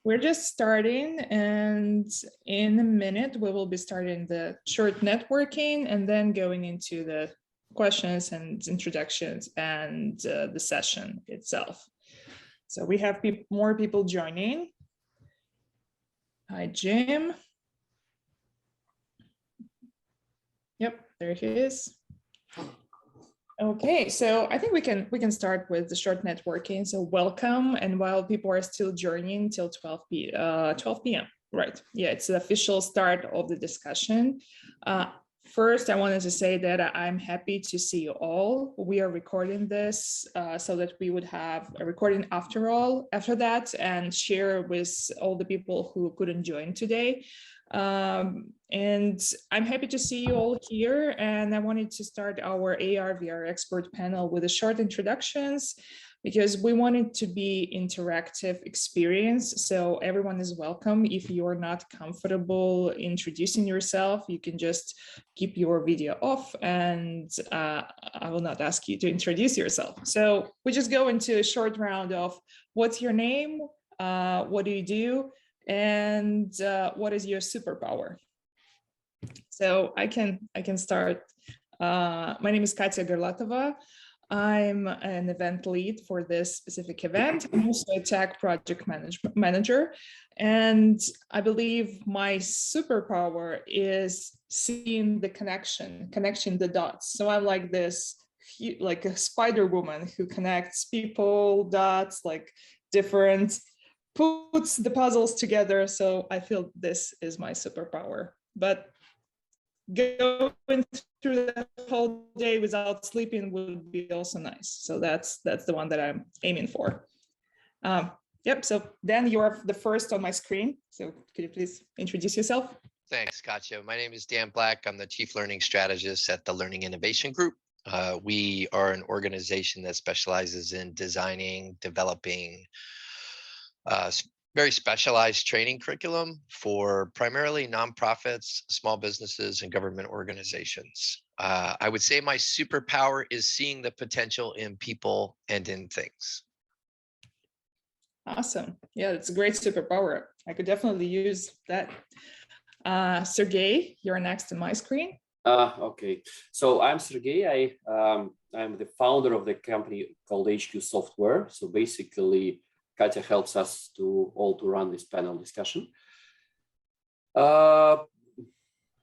we're just starting, and in a minute we will be starting the short networking and then going into the questions and introductions and the session itself. So we have more people joining. Hi, Jim. Yep, there he is. Okay, so I think we can start with the short networking. So welcome, and while people are still joining till 12 p.m. Right? Yeah, it's the official start of the discussion. First, I wanted to say that I'm happy to see you all. We are recording this so that we would have a recording after that and share with all the people who couldn't join today. And I'm happy to see you all here. And I wanted to start our ARVR expert panel with a short introductions, because we want it to be interactive experience. So everyone is welcome. If you're not comfortable introducing yourself, you can just keep your video off, and I will not ask you to introduce yourself. So we just go into a short round of what's your name, what do you do, and what is your superpower? So I can start. My name is Katya Garlatova. I'm an event lead for this specific event. I'm also a tech project manager. And I believe my superpower is seeing the connecting the dots. So I'm like this, like a spider woman who connects people, dots, like different, puts the puzzles together. So I feel this is my superpower. But going through the whole day without sleeping would be also nice. So that's the one that I'm aiming for. Yep, so Dan, you are the first on my screen. So could you please introduce yourself? Thanks, Katya. My name is Dan Black. I'm the Chief Learning Strategist at the Learning Innovation Group. We are an organization that specializes in designing, developing very specialized training curriculum for primarily nonprofits, small businesses, and government organizations. I would say my superpower is seeing the potential in people and in things. Awesome. Yeah, it's a great superpower. I could definitely use that. Sergey, you're next on my screen. Okay, so I'm Sergey. I'm the founder of the company called HQSoftware. So basically, Katya helps us to run this panel discussion. About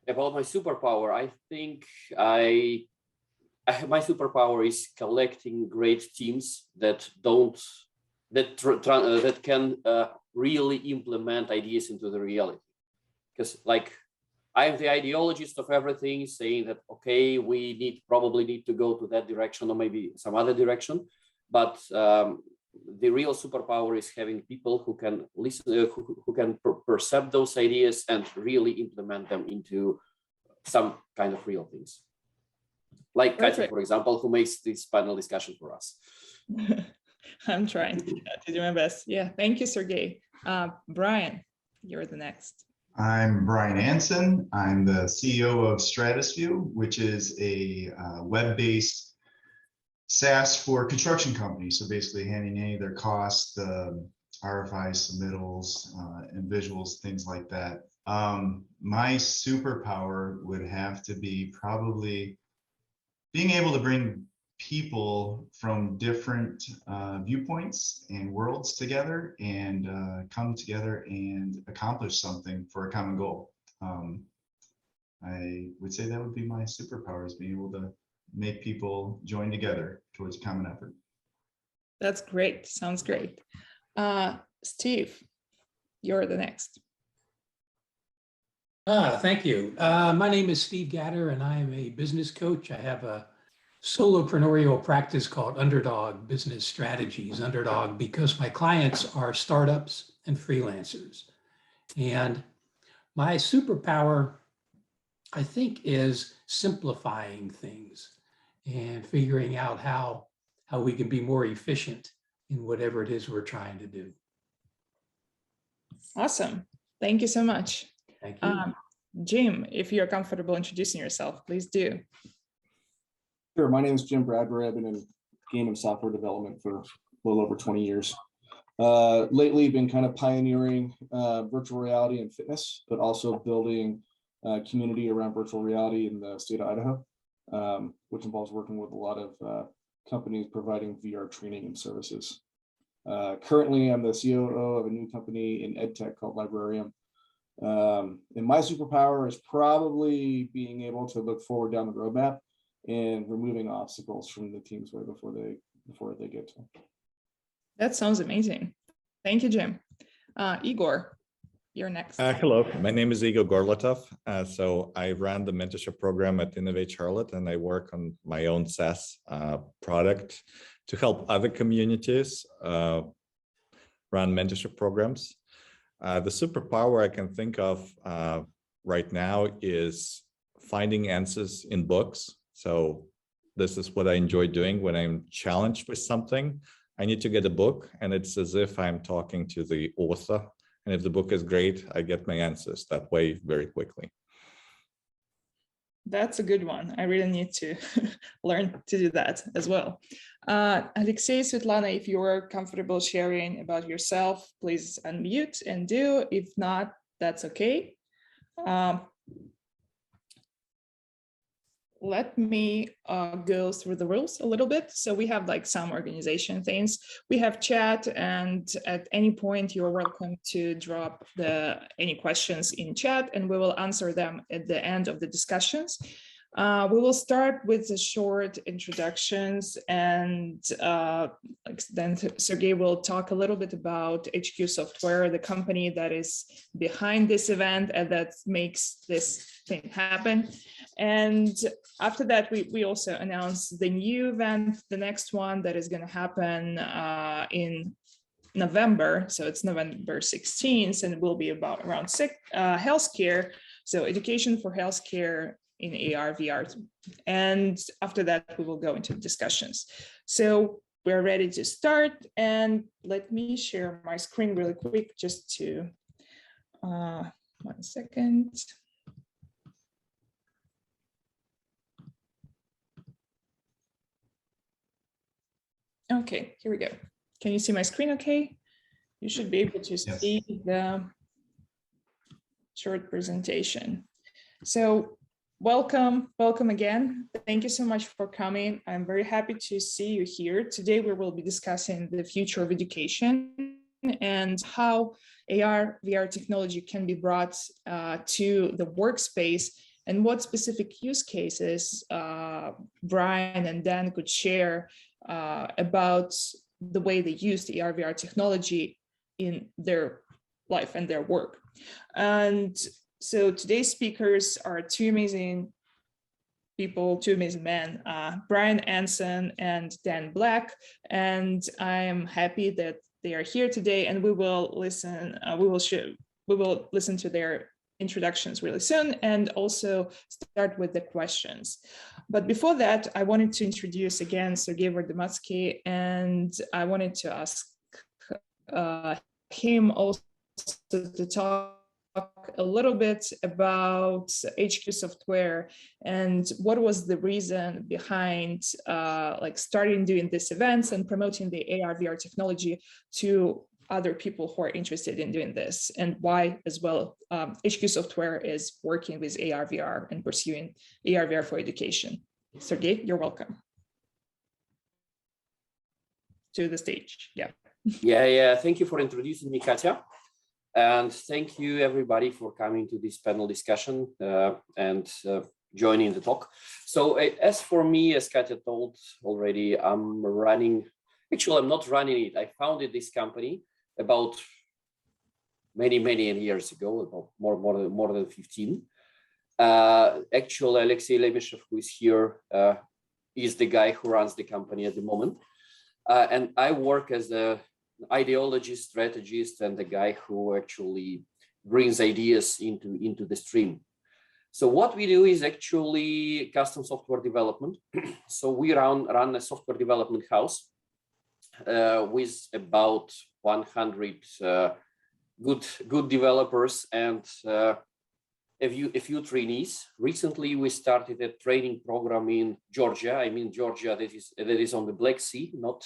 my superpower, I think my superpower is collecting great teams that can really implement ideas into the reality. Because like I'm the ideologist of everything, saying that okay, we probably need to go to that direction or maybe some other direction, but the real superpower is having people who can listen, who can perceive those ideas and really implement them into some kind of real things. Like Katya, for example, who makes this panel discussion for us. I'm trying to do my best. Yeah, thank you, Sergey. Brian, you're the next. I'm Brian Anson. I'm the CEO of StratusVue, which is a web-based SaaS for construction companies. So basically handling any of their costs, RFI submittals, and visuals, things like that. My superpower would have to be probably being able to bring people from different viewpoints and worlds together and come together and accomplish something for a common goal. I would say that would be my superpower, is being able to make people join together towards a common effort. That's great. Sounds great. Steve, you're the next. Thank you. My name is Steve Gatter, and I am a business coach. I have a solopreneurial practice called Underdog Business Strategies. Underdog because my clients are startups and freelancers. And my superpower, I think, is simplifying things and figuring out how we can be more efficient in whatever it is we're trying to do. Awesome. Thank you so much. Thank you. Jim, if you're comfortable introducing yourself, please do. Sure. My name is Jim Bradbury. I've been in game and software development for a little over 20 years. Lately been kind of pioneering virtual reality and fitness, but also building a community around virtual reality in the state of Idaho, which involves working with a lot of companies providing VR training and services. Currently, I'm the COO of a new company in EdTech called Librarium. And my superpower is probably being able to look forward down the roadmap and removing obstacles from the teams way before they get to them. That sounds amazing. Thank you, Jim. Igor, you're next. Hello, my name is Igor Gorlatov. So I ran the mentorship program at Innovate Charlotte, and I work on my own SaaS product to help other communities run mentorship programs. The superpower I can think of right now is finding answers in books. So this is what I enjoy doing when I'm challenged with something. I need to get a book, and it's as if I'm talking to the author. And if the book is great, I get my answers that way very quickly. That's a good one. I really need to learn to do that as well. Alexei, Svetlana, if you're comfortable sharing about yourself, please unmute and do. If not, that's okay. Let me go through the rules a little bit. So we have like some organization things. We have chat, and at any point you're welcome to drop any questions in chat, and we will answer them at the end of the discussions. We will start with the short introductions, and then Sergey will talk a little bit about HQSoftware, the company that is behind this event and that makes this thing happen. And after that, we also announce the new event, the next one that is going to happen in November. So it's November 16th, and it will be about around healthcare. So education for healthcare in ARVR. And after that, we will go into discussions. So we're ready to start. And let me share my screen really quick just to, 1 second. Okay, here we go. Can you see my screen okay? You should be able to see the short presentation. So welcome again. Thank you so much for coming. I'm very happy to see you here. Today we will be discussing the future of education and how AR/VR technology can be brought to the workspace, and what specific use cases Brian and Dan could share about the way they use the AR/VR technology in their life and their work. And so today's speakers are two amazing people, two amazing men, Brian Anson and Dan Black. And I'm happy that they are here today, and we will listen. We will listen to their introductions really soon, and also start with the questions. But before that, I wanted to introduce again Sergey Verdomatsky, and I wanted to ask him also to talk a little bit about HQSoftware and what was the reason behind like starting doing these events and promoting the AR/VR technology to other people who are interested in doing this, and why as well HQSoftware is working with AR/VR and pursuing AR/VR for education. Sergey, you're welcome to the stage. Yeah. Thank you for introducing me, Katya. And thank you everybody for coming to this panel discussion and joining the talk. So as for me, as Katya told already, I'm not running it. I founded this company about many years ago, about more than 15. Actually, Alexei Levyshev, who is here, is the guy who runs the company at the moment. And I work as an ideologist, strategist, and the guy who actually brings ideas into the stream. So what we do is actually custom software development. So we run a software development house with about 100 good developers, and a few trainees. Recently, we started a training program in Georgia. I mean, Georgia that is on the Black Sea, not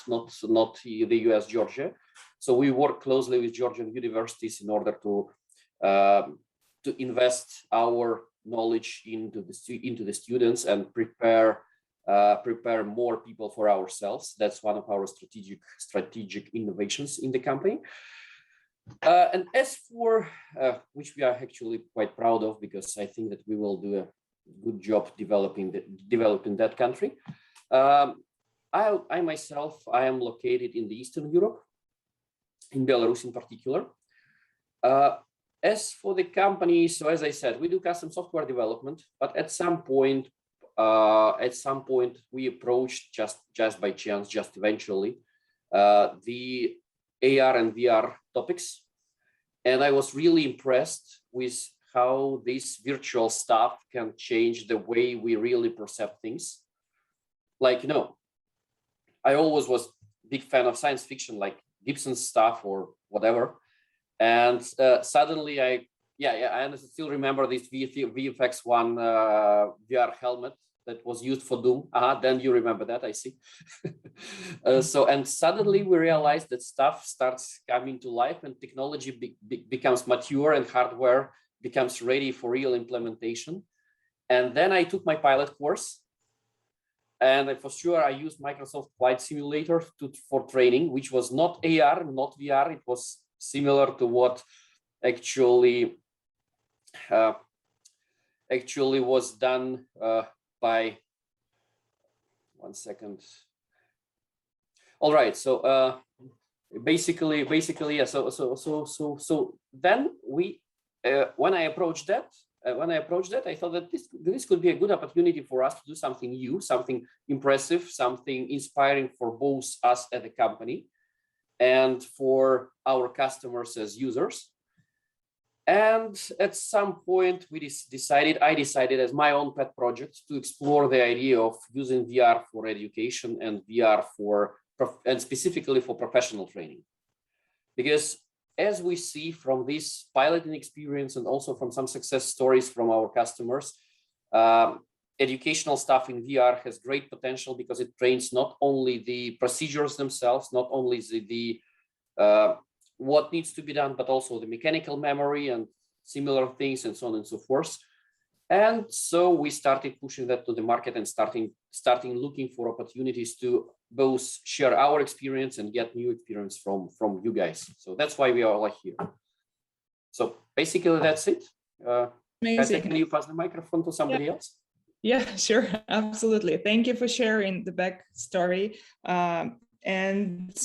the US, Georgia. So we work closely with Georgian universities in order to invest our knowledge into the students and prepare more people for ourselves. That's one of our strategic innovations in the company. And as for which we are actually quite proud of, because I think that we will do a good job developing that country. I myself, I am located in the Eastern Europe, in Belarus in particular. As for the company, so as I said, we do custom software development, but at some point we approached just by chance, just eventually, the AR and VR topics. And I was really impressed with how this virtual stuff can change the way we really perceive things. Like, I always was a big fan of science fiction, like Gibson's stuff or whatever. And suddenly I still remember this VFX One VR helmet that was used for Doom. Then you remember that, I see. And suddenly we realized that stuff starts coming to life and technology becomes mature and hardware becomes ready for real implementation. And then I took my pilot course. And for sure, I used Microsoft Flight Simulator for training, which was not AR, not VR. It was similar to what actually was done by, one second. All right, so basically, yeah. So then when I approached that, I thought that this could be a good opportunity for us to do something new, something impressive, something inspiring for both us as a company and for our customers as users. And at some point, I decided as my own pet project to explore the idea of using VR for education and VR and specifically for professional training. Because as we see from this piloting experience and also from some success stories from our customers, educational stuff in VR has great potential because it trains not only the procedures themselves, not only the what needs to be done, but also the mechanical memory and similar things and so on and so forth. And so we started pushing that to the market and starting looking for opportunities to both share our experience and get new experience from you guys. So that's why we are like here. So basically that's it. Amazing. Can you pass the microphone to somebody else? Yeah, sure. Absolutely. Thank you for sharing the backstory. And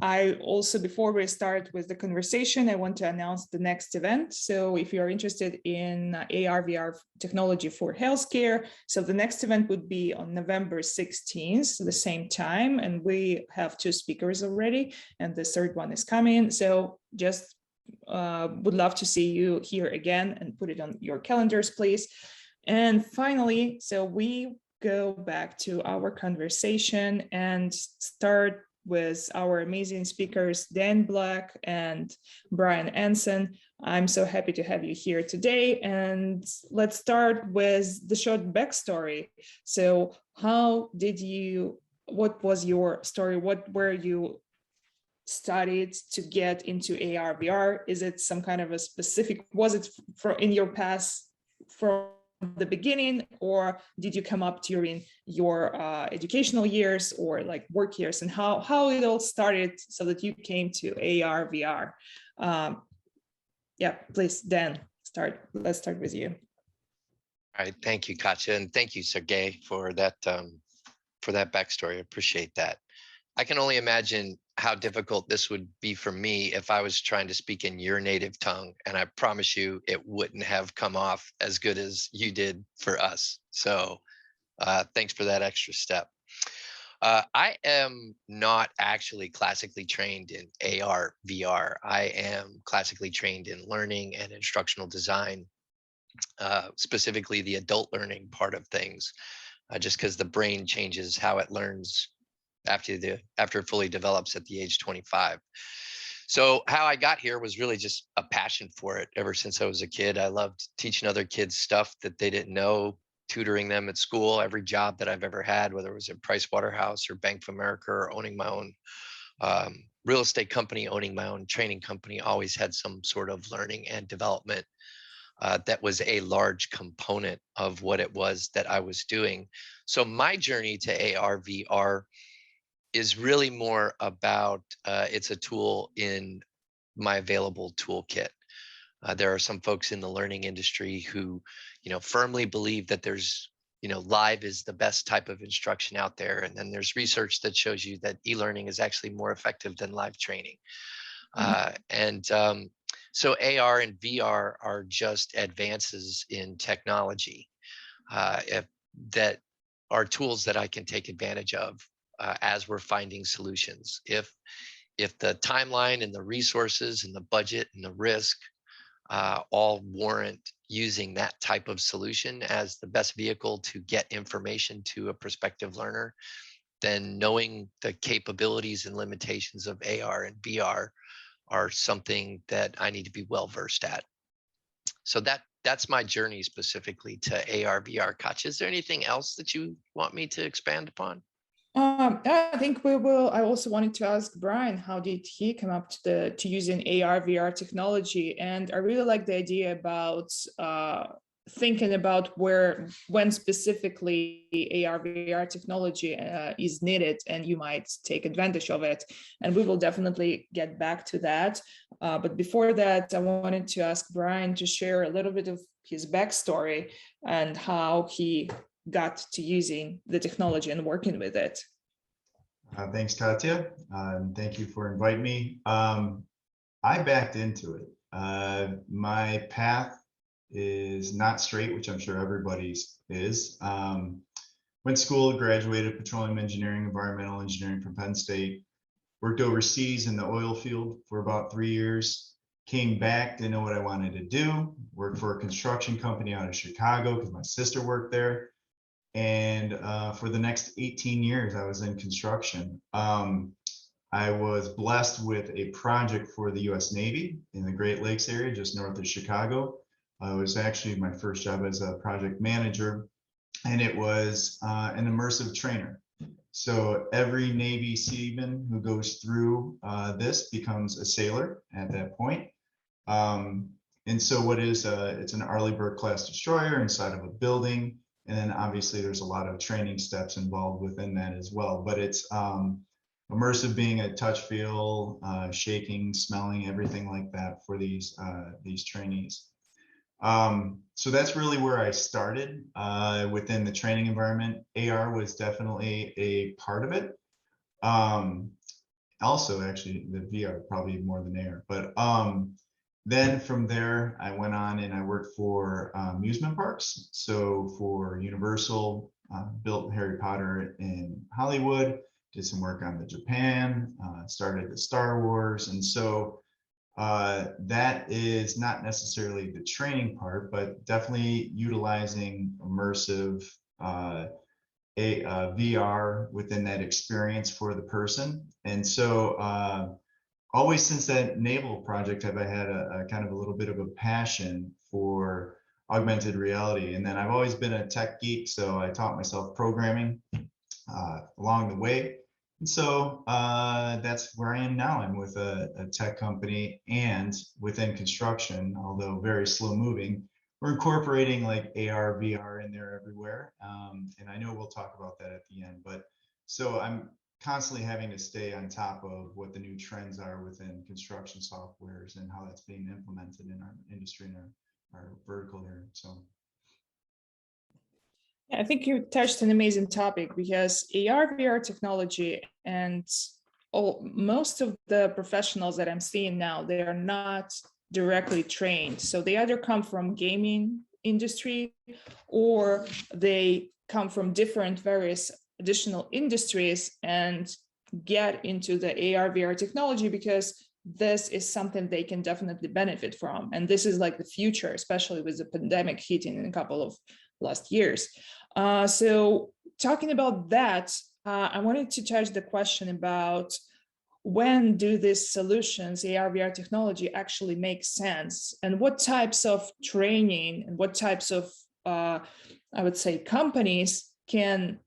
I also, before we start with the conversation, I want to announce the next event. So if you're interested in ARVR technology for healthcare, so the next event would be on November 16th, the same time. And we have 2 speakers already, and the third one is coming. So just would love to see you here again and put it on your calendars, please. And finally, so we go back to our conversation and start with our amazing speakers, Dan Black and Brian Anson. I'm so happy to have you here today. And let's start with the short backstory. So what was your story? What were you studied to get into ARVR? Is it some kind of a specific, was it in your past from the beginning, or did you come up during your educational years or like work years, and how it all started so that you came to ARVR? Yeah, please, Dan, let's start with you. All right, thank you, Katya, and thank you, Sergey, for that backstory. I appreciate that. I can only imagine how difficult this would be for me if I was trying to speak in your native tongue, and I promise you it wouldn't have come off as good as you did for us. So thanks for that extra step. I am not actually classically trained in AR, VR. I am classically trained in learning and instructional design, specifically the adult learning part of things, just because the brain changes how it learns after it fully develops at the age 25. So how I got here was really just a passion for it. Ever since I was a kid, I loved teaching other kids stuff that they didn't know, tutoring them at school. Every job that I've ever had, whether it was at Price Waterhouse or Bank of America or owning my own real estate company, owning my own training company, always had some sort of learning and development that was a large component of what it was that I was doing. So my journey to ARVR is really more about it's a tool in my available toolkit. There are some folks in the learning industry who, firmly believe that there's, live is the best type of instruction out there. And then there's research that shows you that e-learning is actually more effective than live training. So AR and VR are just advances in technology that are tools that I can take advantage of as we're finding solutions. If the timeline and the resources and the budget and the risk all warrant using that type of solution as the best vehicle to get information to a prospective learner, then knowing the capabilities and limitations of AR and VR are something that I need to be well versed at. So that's my journey specifically to AR/VR. Katys, is there anything else that you want me to expand upon? I think we will. I also wanted to ask Brian, how did he come up to using AR/VR technology? And I really like the idea about thinking about when specifically AR/VR technology is needed and you might take advantage of it. And we will definitely get back to that. But before that, I wanted to ask Brian to share a little bit of his backstory and how he got to using the technology and working with it. Thanks, Katya. Thank you for inviting me. I backed into it. My path is not straight, which I'm sure everybody's is. Went to school, graduated petroleum engineering, environmental engineering from Penn State, worked overseas in the oil field for about 3 years, came back, didn't know what I wanted to do, worked for a construction company out of Chicago because my sister worked there. And for the next 18 years, I was in construction. I was blessed with a project for the US Navy in the Great Lakes area, just north of Chicago. It was actually my first job as a project manager, and it was an immersive trainer. So every Navy seaman who goes through this becomes a sailor at that point. And so what is, it's an Arleigh Burke-class destroyer inside of a building. And then obviously there's a lot of training steps involved within that as well. But it's immersive being a touch, feel, shaking, smelling, everything like that for these trainees. So that's really where I started within the training environment. AR was definitely a part of it. Also, actually, the VR probably more than AR. But then from there, I went on and I worked for amusement parks. So for Universal, built Harry Potter in Hollywood, did some work on the Japan, started the Star Wars. And so that is not necessarily the training part, but definitely utilizing immersive VR within that experience for the person. And so always since that naval project have I had a kind of a little bit of a passion for augmented reality. And then I've always been a tech geek, so I taught myself programming along the way. And so that's where I am now. I'm with a tech company, and within construction, although very slow moving, we're incorporating like AR, VR in there everywhere. And I know we'll talk about that at the end, but so I'm constantly having to stay on top of what the new trends are within construction softwares and how that's being implemented in our industry and our vertical here. So I think you touched an amazing topic, because AR/VR technology and most of the professionals that I'm seeing now, they are not directly trained. So they either come from gaming industry or they come from different various additional industries and get into the AR/VR technology because this is something they can definitely benefit from. And this is like the future, especially with the pandemic hitting in a couple of last years. So talking about that, I wanted to touch the question about when do these solutions, AR/VR technology, actually make sense, and what types of training and what types of, I would say, companies can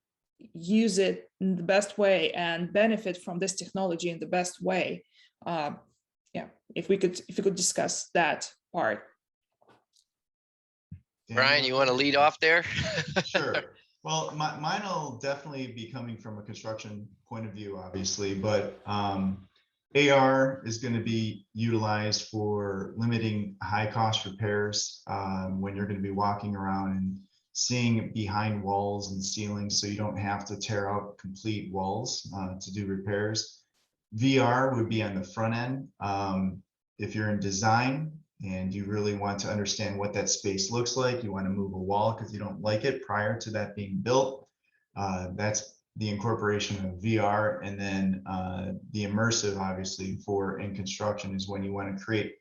use it in the best way and benefit from this technology in the best way. Yeah, if we could discuss that part. Brian, you want to lead off there? Sure. Well, mine will definitely be coming from a construction point of view, obviously, but AR is going to be utilized for limiting high cost repairs when you're going to be walking around and seeing behind walls and ceilings, so you don't have to tear out complete walls to do repairs. VR would be on the front end. If you're in design and you really want to understand what that space looks like, you want to move a wall because you don't like it prior to that being built, that's the incorporation of VR. And then the immersive, obviously, for in construction is when you want to create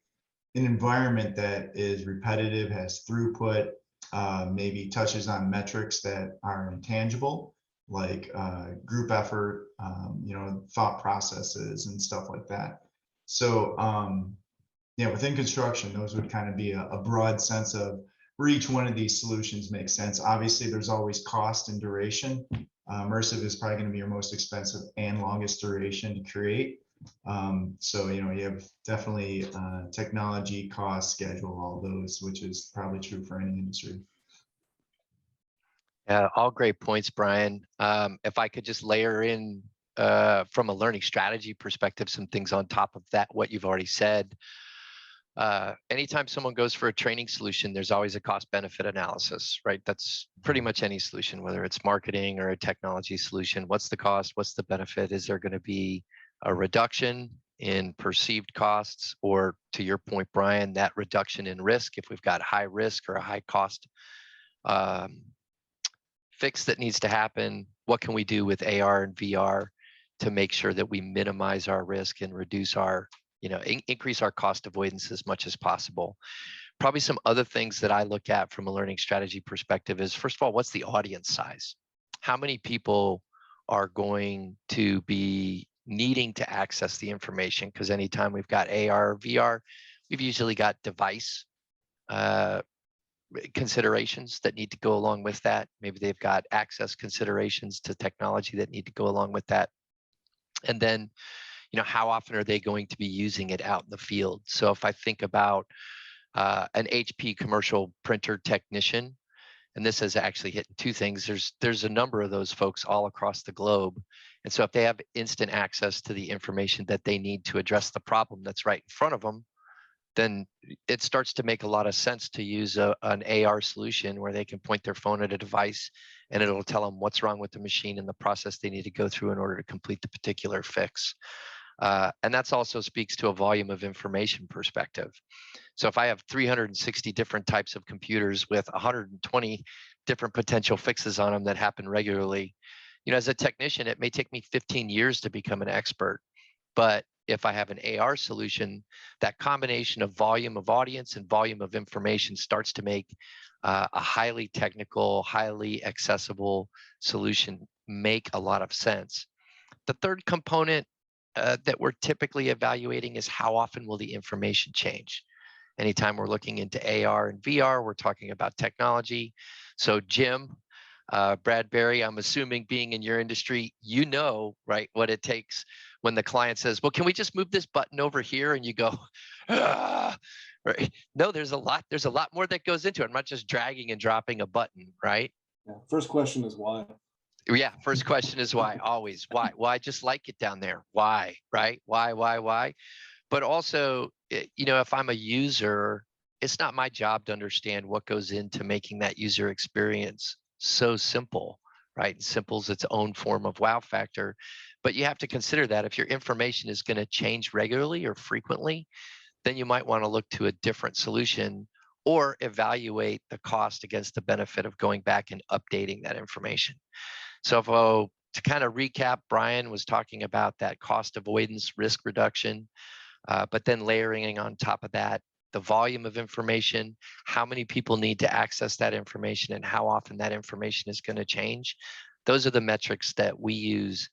an environment that is repetitive, has throughput, maybe touches on metrics that are intangible, like group effort, thought processes and stuff like that. So yeah, within construction, those would kind of be a broad sense of where each one of these solutions makes sense. Obviously, there's always cost and duration. Immersive is probably going to be your most expensive and longest duration to create. So, you have definitely technology, cost, schedule, all those, which is probably true for any industry. Yeah, all great points, Brian. If I could just layer in from a learning strategy perspective, some things on top of that, what you've already said. Anytime someone goes for a training solution, there's always a cost benefit analysis, right? That's pretty much any solution, whether it's marketing or a technology solution. What's the cost? What's the benefit? Is there going to be a reduction in perceived costs? Or to your point, Brian, that reduction in risk, if we've got high risk or a high cost fix that needs to happen, what can we do with AR and VR to make sure that we minimize our risk and reduce our increase our cost avoidance as much as possible? Probably some other things that I look at from a learning strategy perspective is, first of all, what's the audience size? How many people are going to be needing to access the information? Because anytime we've got AR or VR, we've usually got device considerations that need to go along with that. Maybe they've got access considerations to technology that need to go along with that. And then how often are they going to be using it out in the field? So if I think about an HP commercial printer technician, and this has actually hit two things, there's a number of those folks all across the globe. And so if they have instant access to the information that they need to address the problem that's right in front of them, then it starts to make a lot of sense to use an AR solution where they can point their phone at a device and it'll tell them what's wrong with the machine and the process they need to go through in order to complete the particular fix. And that's also speaks to a volume of information perspective. So if I have 360 different types of computers with 120 different potential fixes on them that happen regularly, as a technician, it may take me 15 years to become an expert. But if I have an AR solution, that combination of volume of audience and volume of information starts to make a highly technical, highly accessible solution make a lot of sense. The third component that we're typically evaluating is how often will the information change. Anytime we're looking into AR and VR, we're talking about technology. So Jim, Bradbury, I'm assuming being in your industry, right, what it takes when the client says, well, can we just move this button over here? And you go, ah, right? No, there's a lot more that goes into it. I'm not just dragging and dropping a button, right? Yeah. First question is why. Yeah, first question is why, always. Why? Well, I just like it down there. Why, right? Why? But also, if I'm a user, it's not my job to understand what goes into making that user experience so simple, right? Simple's its own form of wow factor. But you have to consider that if your information is going to change regularly or frequently, then you might want to look to a different solution or evaluate the cost against the benefit of going back and updating that information. So to kind of recap, Brian was talking about that cost avoidance, risk reduction, but then layering on top of that, the volume of information, how many people need to access that information, and how often that information is going to change. Those are the metrics that we use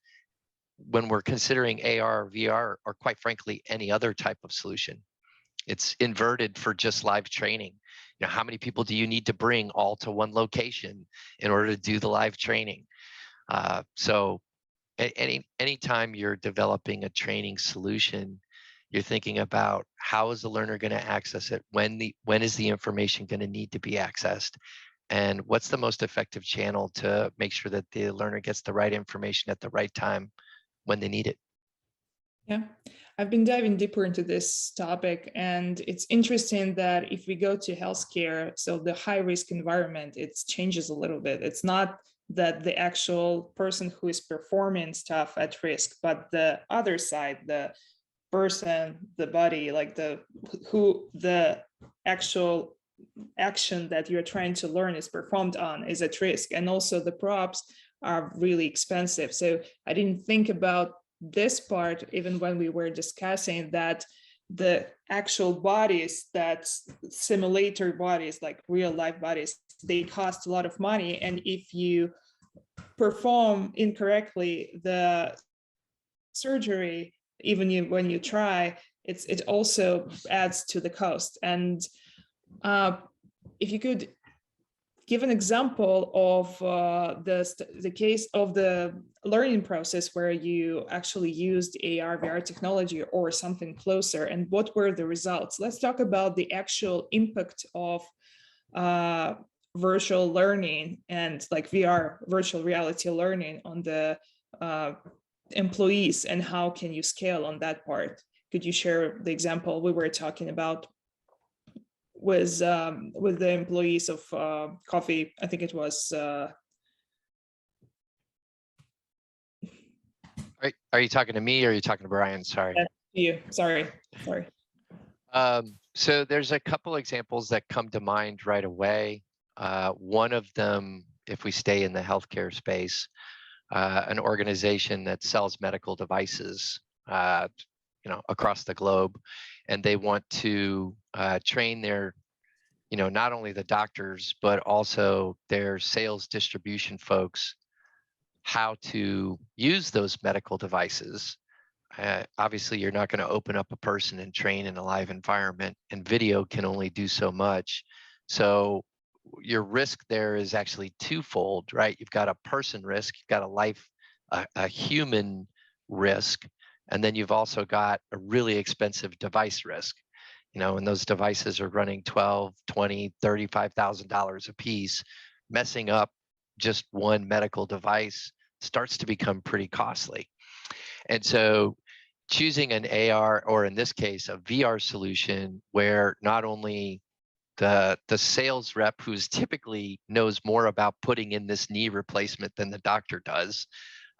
when we're considering AR, VR, or quite frankly, any other type of solution. It's inverted for just live training. You know, how many people do you need to bring all to one location in order to do the live training? So anytime you're developing a training solution, you're thinking about how is the learner going to access it? When is the information going to need to be accessed? And what's the most effective channel to make sure that the learner gets the right information at the right time when they need it? Yeah, I've been diving deeper into this topic, and it's interesting that if we go to healthcare, so the high-risk environment, it changes a little bit. It's not that the actual person who is performing stuff at risk, but the other side, the person, the body, like the actual action that you're trying to learn is performed on is at risk. And also the props are really expensive. So I didn't think about this part even when we were discussing that the actual bodies, that simulator bodies, like real life bodies, they cost a lot of money. And if you perform incorrectly the surgery, even when you try, it also adds to the cost. And if you could give an example of the case of the learning process where you actually used ARVR technology or something closer, and what were the results? Let's talk about the actual impact of virtual learning and like VR, virtual reality learning on the employees, and how can you scale on that part? Could you share the example we were talking about with the employees of coffee? I think it was. Are you talking to me or are you talking to Brian? Sorry. You. Sorry. So there's a couple examples that come to mind right away. One of them, if we stay in the healthcare space, an organization that sells medical devices, across the globe, and they want to train their, not only the doctors but also their sales distribution folks how to use those medical devices. Obviously, you're not going to open up a person and train in a live environment, and video can only do so much. So your risk there is actually twofold, right? You've got a person risk, you've got a human risk, and then you've also got a really expensive device risk. And those devices are running $12,000, $20,000, $35,000 a piece. Messing up just one medical device starts to become pretty costly. And so choosing an AR, or in this case, a VR solution, where not only the sales rep, who's typically knows more about putting in this knee replacement than the doctor does,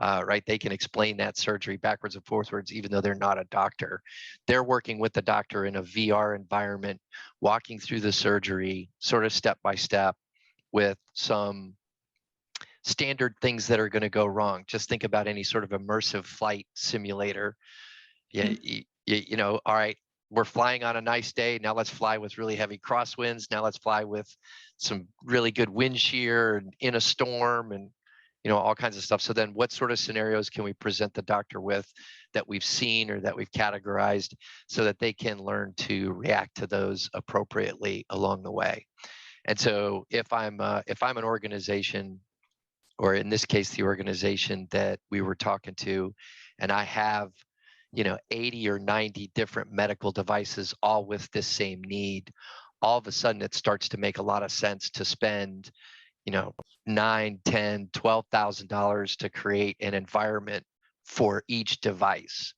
right? They can explain that surgery backwards and forwards, even though they're not a doctor. They're working with the doctor in a VR environment, walking through the surgery sort of step by step with some standard things that are going to go wrong. Just think about any sort of immersive flight simulator. All right, we're flying on a nice day. Now let's fly with really heavy crosswinds. Now let's fly with some really good wind shear and in a storm, and all kinds of stuff. So then what sort of scenarios can we present the doctor with that we've seen or that we've categorized so that they can learn to react to those appropriately along the way? And so if I'm an organization, or in this case, the organization that we were talking to, and I have 80 or 90 different medical devices, all with this same need, all of a sudden it starts to make a lot of sense to spend $9,000, $10,000, $12,000 to create an environment for each device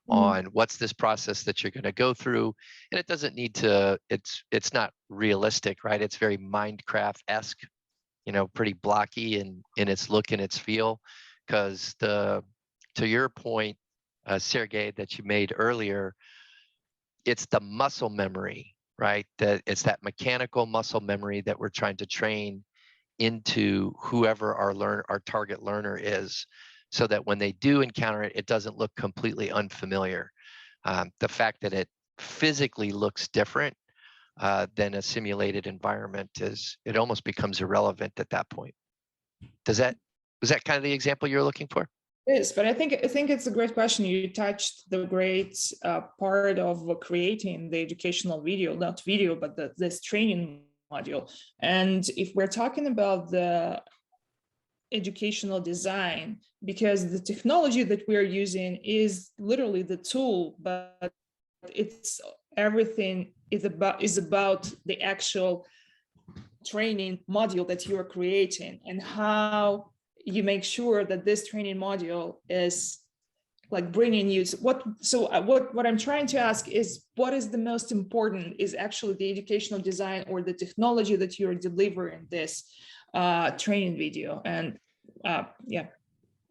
on what's this process that you're going to go through. And it doesn't need to, it's not realistic, right? It's very Minecraft-esque, pretty blocky in its look and its feel, because to your point, Sergey, that you made earlier, it's the muscle memory, right? That it's that mechanical muscle memory that we're trying to train into whoever our target learner is, so that when they do encounter it, it doesn't look completely unfamiliar. The fact that it physically looks different than a simulated environment it almost becomes irrelevant at that point. Was that kind of the example you're looking for? It is, but I think it's a great question. You touched the great part of creating the educational video, not video, but this training module. And if we're talking about the educational design, because the technology that we're using is literally the tool, but it's everything is about the actual training module that you are creating and how you make sure that this training module is like bringing you what I'm trying to ask is, what is the most important? Is actually the educational design or the technology that you're delivering this training video? And yeah.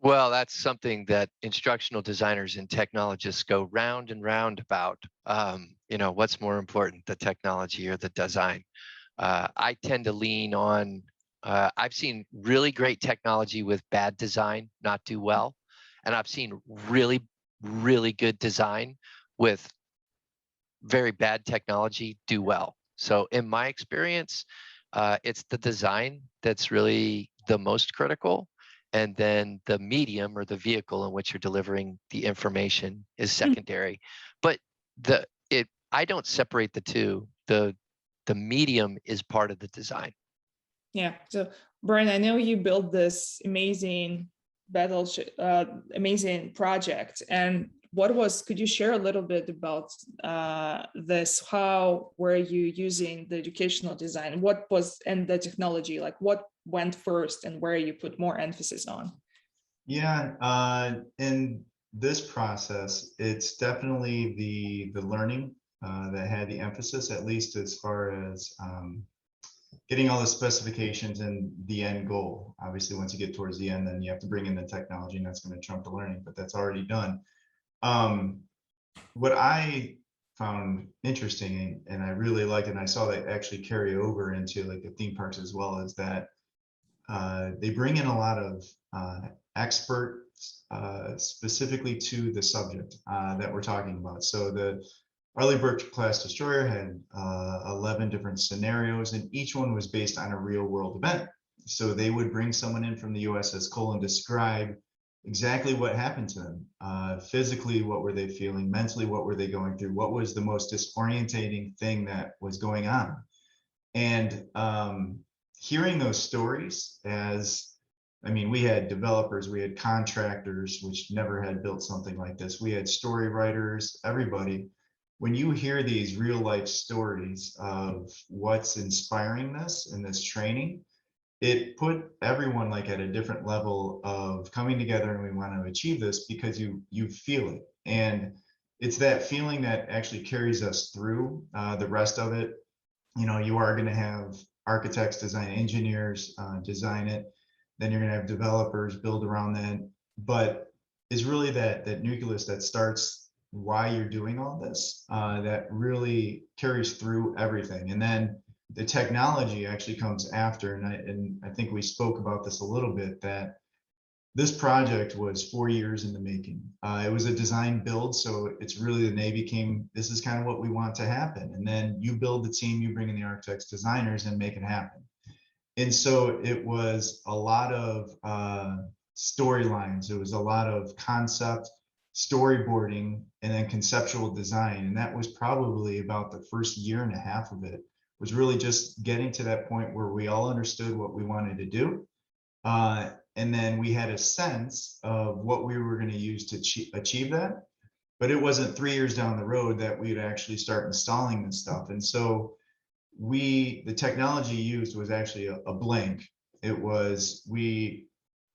Well, that's something that instructional designers and technologists go round and round about. What's more important, the technology or the design? I tend to lean on, I've seen really great technology with bad design not do well. And I've seen really, really good design with very bad technology do well. So in my experience, it's the design that's really the most critical. And then the medium or the vehicle in which you're delivering the information is secondary. But I don't separate the two. The medium is part of the design. Yeah. So Brian, I know you built this amazing amazing project. And could you share a little bit about this? How were you using the educational design? And the technology, like what went first and where you put more emphasis on? Yeah, in this process, it's definitely the learning that had the emphasis, at least as far as getting all the specifications and the end goal. Obviously, once you get towards the end, then you have to bring in the technology, and that's going to trump the learning, but that's already done. What I found interesting, and I really liked, and I saw that actually carry over into like the theme parks as well, is that they bring in a lot of experts specifically to the subject that we're talking about. So the Arleigh Burke class destroyer had 11 different scenarios, and each one was based on a real world event. So they would bring someone in from the USS Cole and describe exactly what happened to them. Physically, what were they feeling? Mentally, what were they going through? What was the most disorientating thing that was going on? And hearing those stories, we had developers, we had contractors, which never had built something like this. We had story writers, everybody. When you hear these real life stories of what's inspiring this in this training, it put everyone like at a different level of coming together, and we want to achieve this because you feel it. And it's that feeling that actually carries us through the rest of it. You are going to have architects, design engineers design it. Then you're going to have developers build around that. But it's really that nucleus that starts why you're doing all this that really carries through everything. And then the technology actually comes after. And I think we spoke about this a little bit, that this project was 4 years in the making. It was a design build. So it's really the Navy this is kind of what we want to happen. And then you build the team, you bring in the architects, designers, and make it happen. And so it was a lot of storylines. It was a lot of concept, storyboarding, and then conceptual design. And that was probably about the first year and a half of it, was really just getting to that point where we all understood what we wanted to do. And then we had a sense of what we were going to use to achieve that. But it wasn't 3 years down the road that we'd actually start installing this stuff. And so the technology used was actually a blank. It was, we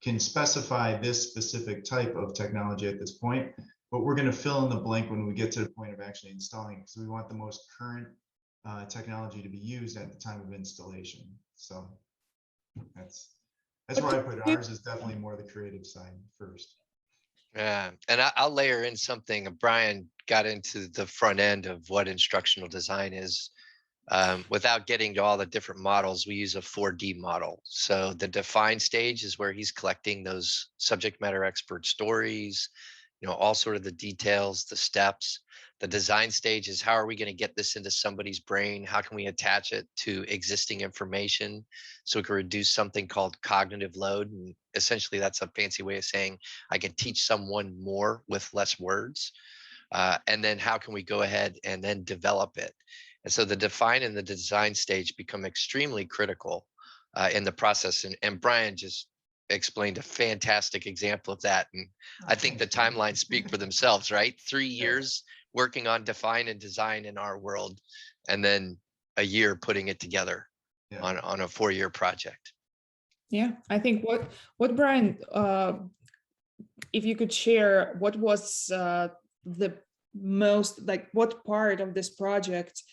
can specify this specific type of technology at this point, but we're going to fill in the blank when we get to the point of actually installing it, because we want the most current technology to be used at the time of installation. So that's where I put it. Ours is definitely more the creative side first. Yeah, and I'll layer in something. Brian got into the front end of what instructional design is. Without getting to all the different models, we use a 4D model. So the define stage is where he's collecting those subject matter expert stories, all sort of the details, the steps. The design stage is how are we going to get this into somebody's brain? How can we attach it to existing information so we can reduce something called cognitive load? And essentially, that's a fancy way of saying I can teach someone more with less words. And then how can we go ahead and then develop it? And so the define and the design stage become extremely critical in the process. And Brian just explained a fantastic example of that. And I think the timelines speak for themselves, right? 3 years working on define and design in our world, and then a year putting it together on a 4-year project. Yeah, I think what Brian, if you could share, what was the most, like, what part of this project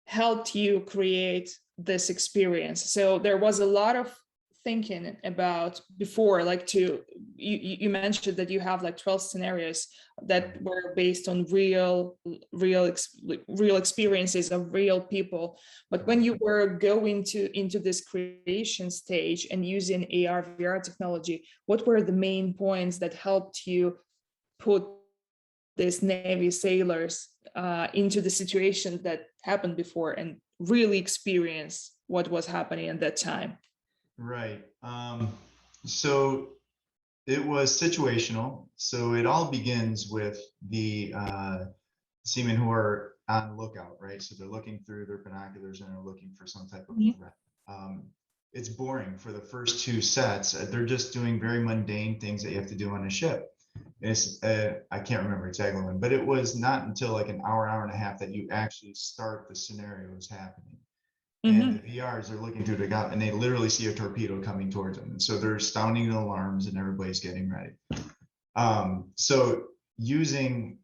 helped you create this experience? So there was a lot of thinking about before, like you mentioned that you have like 12 scenarios that were based on real experiences of real people. But when you were going into this creation stage and using ARVR technology, what were the main points that helped you put these Navy sailors into the situation that happened before and really experience what was happening at that time? Right. So it was situational. So it all begins with the seamen who are on the lookout, right? So they're looking through their binoculars and they're looking for some type of threat. It's boring for the first 2 sets. They're just doing very mundane things that you have to do on a ship. It's I can't remember exactly when, but it was not until like an hour and a half that you actually start the scenarios happening. And the VRs are looking through the gap and they literally see a torpedo coming towards them. And so they're sounding the alarms and everybody's getting ready. So using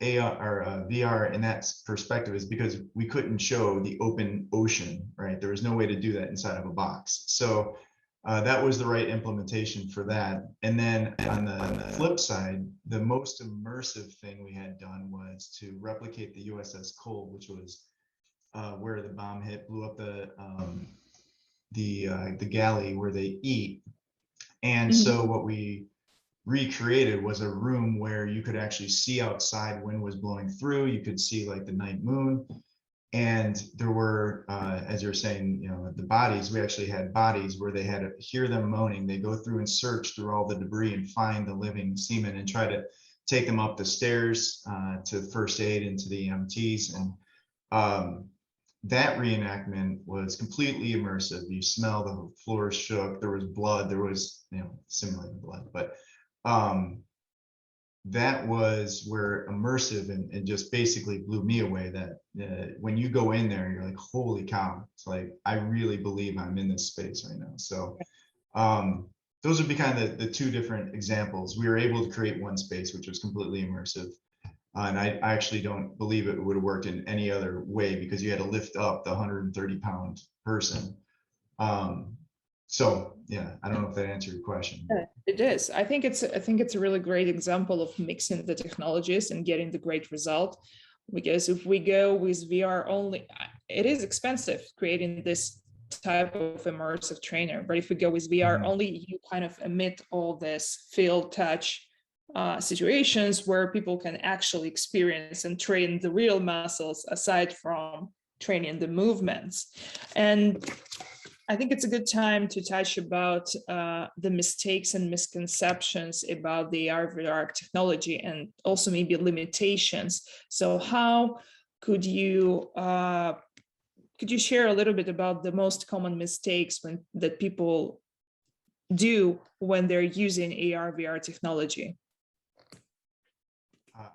AR or VR in that perspective is because we couldn't show the open ocean, right? There was no way to do that inside of a box. So that was the right implementation for that. And then on the flip side, the most immersive thing we had done was to replicate the USS Cole, which was where the bomb hit, blew up the galley where they eat. And so what we recreated was a room where you could actually see outside, wind was blowing through, you could see like the night moon. And there were, as you're saying, you know, the bodies, we actually had bodies where they had to hear them moaning. They go through and search through all the debris and find the living seamen and try to take them up the stairs to first aid and to the EMTs. And that reenactment was completely immersive. You smell the floors shook, there was blood, there was, you know, simulated blood, but that was where immersive and just basically blew me away, that when you go in there, you're like, holy cow, it's like, I really believe I'm in this space right now. So those would be kind of the 2 different examples. We were able to create one space, which was completely immersive. And I actually don't believe it would have worked in any other way because you had to lift up the 130-pound person. So yeah, I don't know if that answered your question. It is. I think it's a really great example of mixing the technologies and getting the great result. Because if we go with VR only, it is expensive creating this type of immersive trainer. But if we go with VR only, you kind of emit all this field touch situations where people can actually experience and train the real muscles aside from training the movements. And I think it's a good time to touch about the mistakes and misconceptions about the ARVR technology and also maybe limitations. So how could you share a little bit about the most common mistakes that people do when they're using ARVR technology?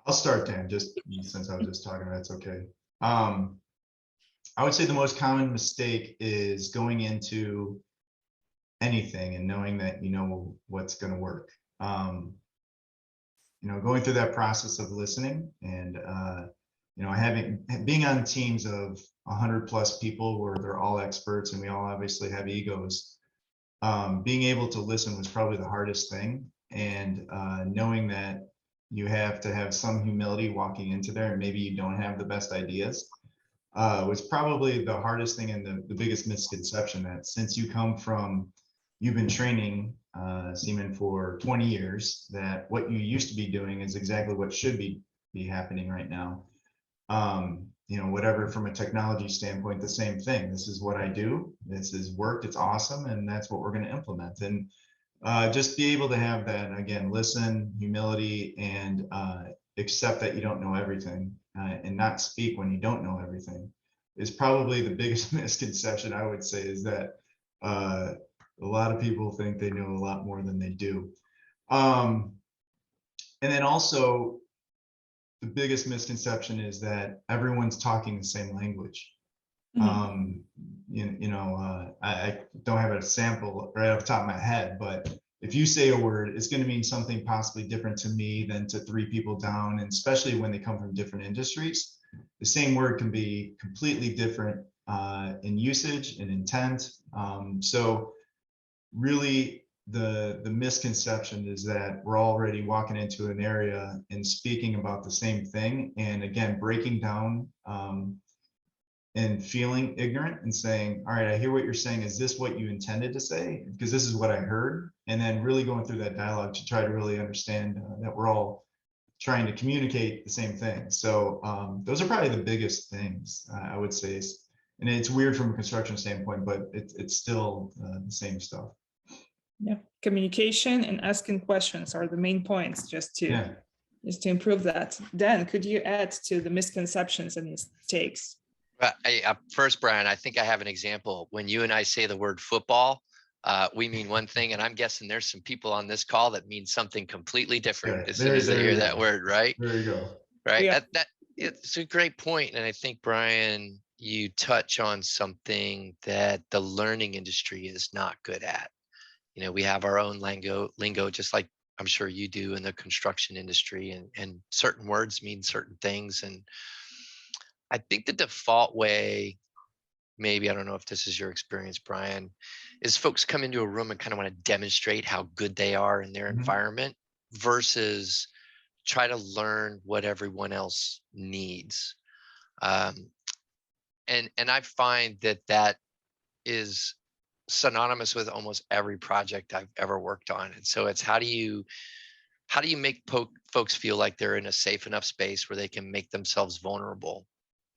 I'll start, Dan, just since I was just talking, that's okay. I would say the most common mistake is going into anything and knowing that you know what's going to work. You know, going through that process of listening and you know, being on teams of 100+ people where they're all experts and we all obviously have egos. Being able to listen was probably the hardest thing, and knowing that you have to have some humility walking into there and maybe you don't have the best ideas. Was probably the hardest thing and the biggest misconception, that since you've been training seamen for 20 years, that what you used to be doing is exactly what should be happening right now. whatever from a technology standpoint, the same thing. This is what I do. This has worked. It's awesome. And that's what we're going to implement. And just be able to have that, again, listen, humility, and accept that you don't know everything, and not speak when you don't know everything is probably the biggest misconception, I would say, is that a lot of people think they know a lot more than they do. And then also, the biggest misconception is that everyone's talking the same language. I don't have a sample right off the top of my head, but if you say a word, it's going to mean something possibly different to me than to 3 people down, and especially when they come from different industries. The same word can be completely different in usage and intent. So really, the misconception is that we're already walking into an area and speaking about the same thing, and again, breaking down and feeling ignorant and saying, all right, I hear what you're saying. Is this what you intended to say? Because this is what I heard. And then really going through that dialogue to try to really understand that we're all trying to communicate the same thing. So those are probably the biggest things, I would say. And it's weird from a construction standpoint, but it's still the same stuff. Yeah, communication and asking questions are the main points, just to improve that. Dan, could you add to the misconceptions and mistakes? First, Brian, I think I have an example. When you and I say the word football, we mean one thing, and I'm guessing there's some people on this call that mean something completely different as soon as they hear that word, right? There you go. Right. Yeah. That it's a great point, and I think, Brian, you touch on something that the learning industry is not good at. We have our own lingo, just like I'm sure you do in the construction industry, and certain words mean certain things. And I think the default way, maybe, I don't know if this is your experience, Brian, is folks come into a room and kind of want to demonstrate how good they are in their environment versus try to learn what everyone else needs. And I find that is synonymous with almost every project I've ever worked on. And so it's how do you make folks feel like they're in a safe enough space where they can make themselves vulnerable.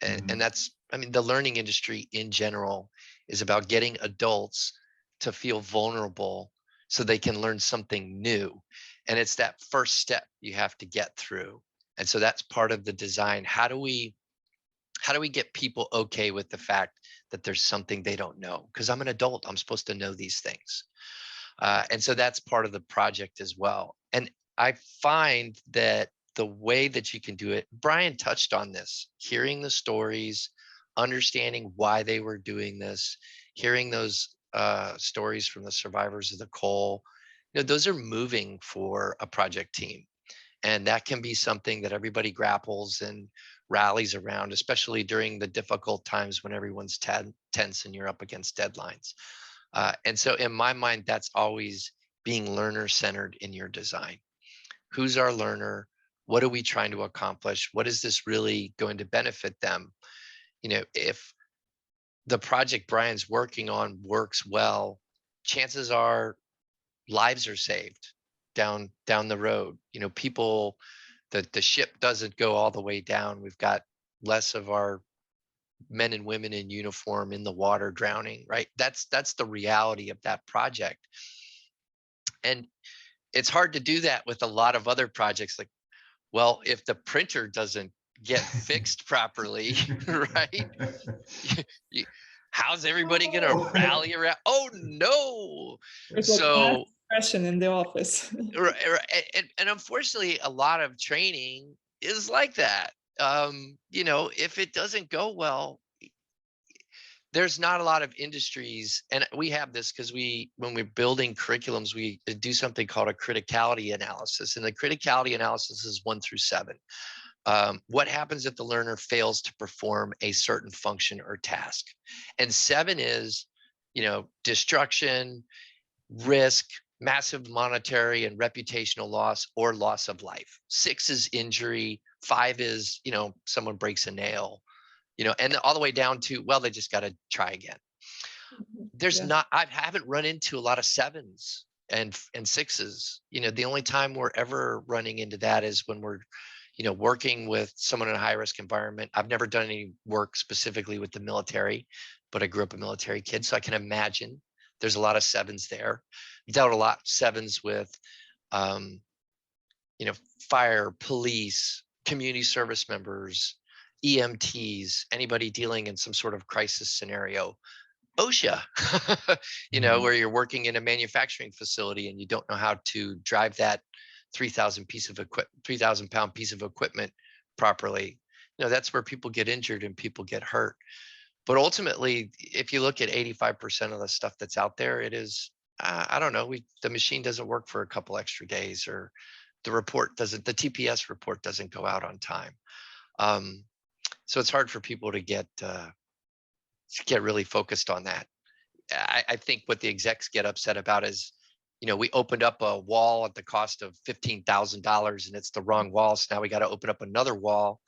And that's, the learning industry in general is about getting adults to feel vulnerable so they can learn something new. And it's that first step you have to get through. And so that's part of the design. How do we get people okay with the fact that there's something they don't know? Because I'm an adult, I'm supposed to know these things. And so that's part of the project as well. And I find that the way that you can do it, Brian touched on this, hearing the stories, understanding why they were doing this, hearing those stories from the survivors of the coal, those are moving for a project team. And that can be something that everybody grapples and rallies around, especially during the difficult times when everyone's tense and you're up against deadlines. And so in my mind, that's always being learner-centered in your design. Who's our learner? What are we trying to accomplish? What is this really going to benefit them? If the project Brian's working on works well, chances are lives are saved down the road. People, the ship doesn't go all the way down. We've got less of our men and women in uniform in the water drowning, right? That's the reality of that project. And it's hard to do that with a lot of other projects. Like, well, if the printer doesn't get fixed properly, right? How's everybody going to rally around? Oh no! So question in the office. And unfortunately, a lot of training is like that. If it doesn't go well, there's not a lot of industries, and we have this because when we're building curriculums, we do something called a criticality analysis, and the criticality analysis is 1 through 7. What happens if the learner fails to perform a certain function or task? And 7 is, destruction, risk, massive monetary and reputational loss, or loss of life. 6 is injury. 5 is, someone breaks a nail. And all the way down to, well, they just got to try again. I haven't run into a lot of 7s and 6s. The only time we're ever running into that is when we're, working with someone in a high risk environment. I've never done any work specifically with the military, but I grew up a military kid, so I can imagine there's a lot of sevens there. I've dealt a lot of sevens with, fire, police, community service members, EMTs, anybody dealing in some sort of crisis scenario. OSHA, where you're working in a manufacturing facility and you don't know how to drive that 3,000 pound piece of equipment properly. That's where people get injured and people get hurt. But ultimately, if you look at 85% of the stuff that's out there, it is, I don't know, the machine doesn't work for a couple extra days, or the TPS report doesn't go out on time. So it's hard for people to get really focused on that. I think what the execs get upset about is, we opened up a wall at the cost of $15,000 and it's the wrong wall. So now we got to open up another wall,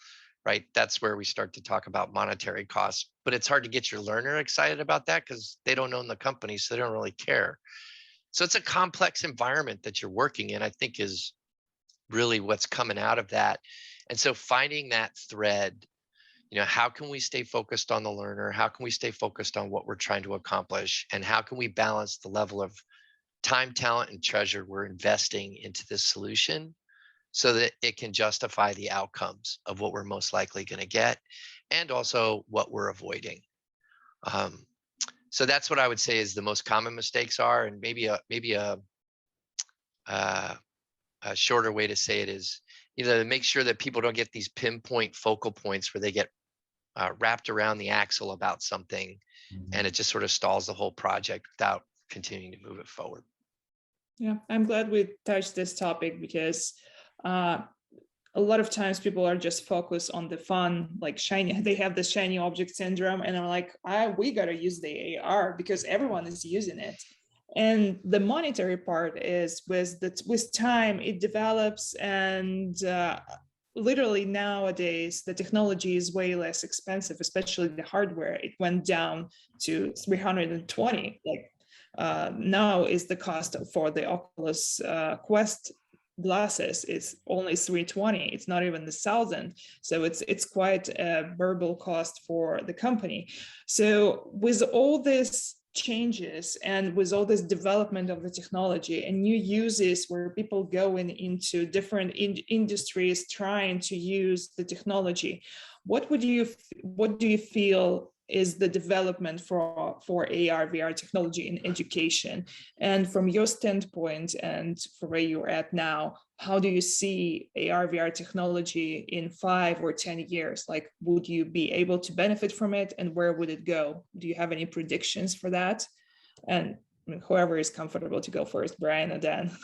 right? That's where we start to talk about monetary costs. But it's hard to get your learner excited about that because they don't own the company, so they don't really care. So it's a complex environment that you're working in, I think, is really what's coming out of that. And so finding that thread, how can we stay focused on the learner? How can we stay focused on what we're trying to accomplish? And how can we balance the level of time, talent, and treasure we're investing into this solution so that it can justify the outcomes of what we're most likely going to get, and also what we're avoiding. So that's what I would say is the most common mistakes are, and maybe a shorter way to say it is, to make sure that people don't get these pinpoint focal points where they get wrapped around the axle about something, and it just sort of stalls the whole project without continuing to move it forward. Yeah, I'm glad we touched this topic because a lot of times people are just focused on the fun, like shiny. They have the shiny object syndrome, and I'm like, we got to use the AR because everyone is using it. And the monetary part is with time it develops, and literally nowadays the technology is way less expensive, especially the hardware. It went down to 320. Now is the cost for the Oculus Quest glasses is only 320. It's not even the 1,000. So it's quite a bearable cost for the company. So with all this changes and with all this development of the technology and new uses where people going into different industries trying to use the technology, what do you feel is the development for AR/VR technology in education? And from your standpoint and for where you're at now, how do you see AR/VR technology in 5 or 10 years? Like, would you be able to benefit from it, and where would it go? Do you have any predictions for that? And whoever is comfortable to go first, Brian or Dan.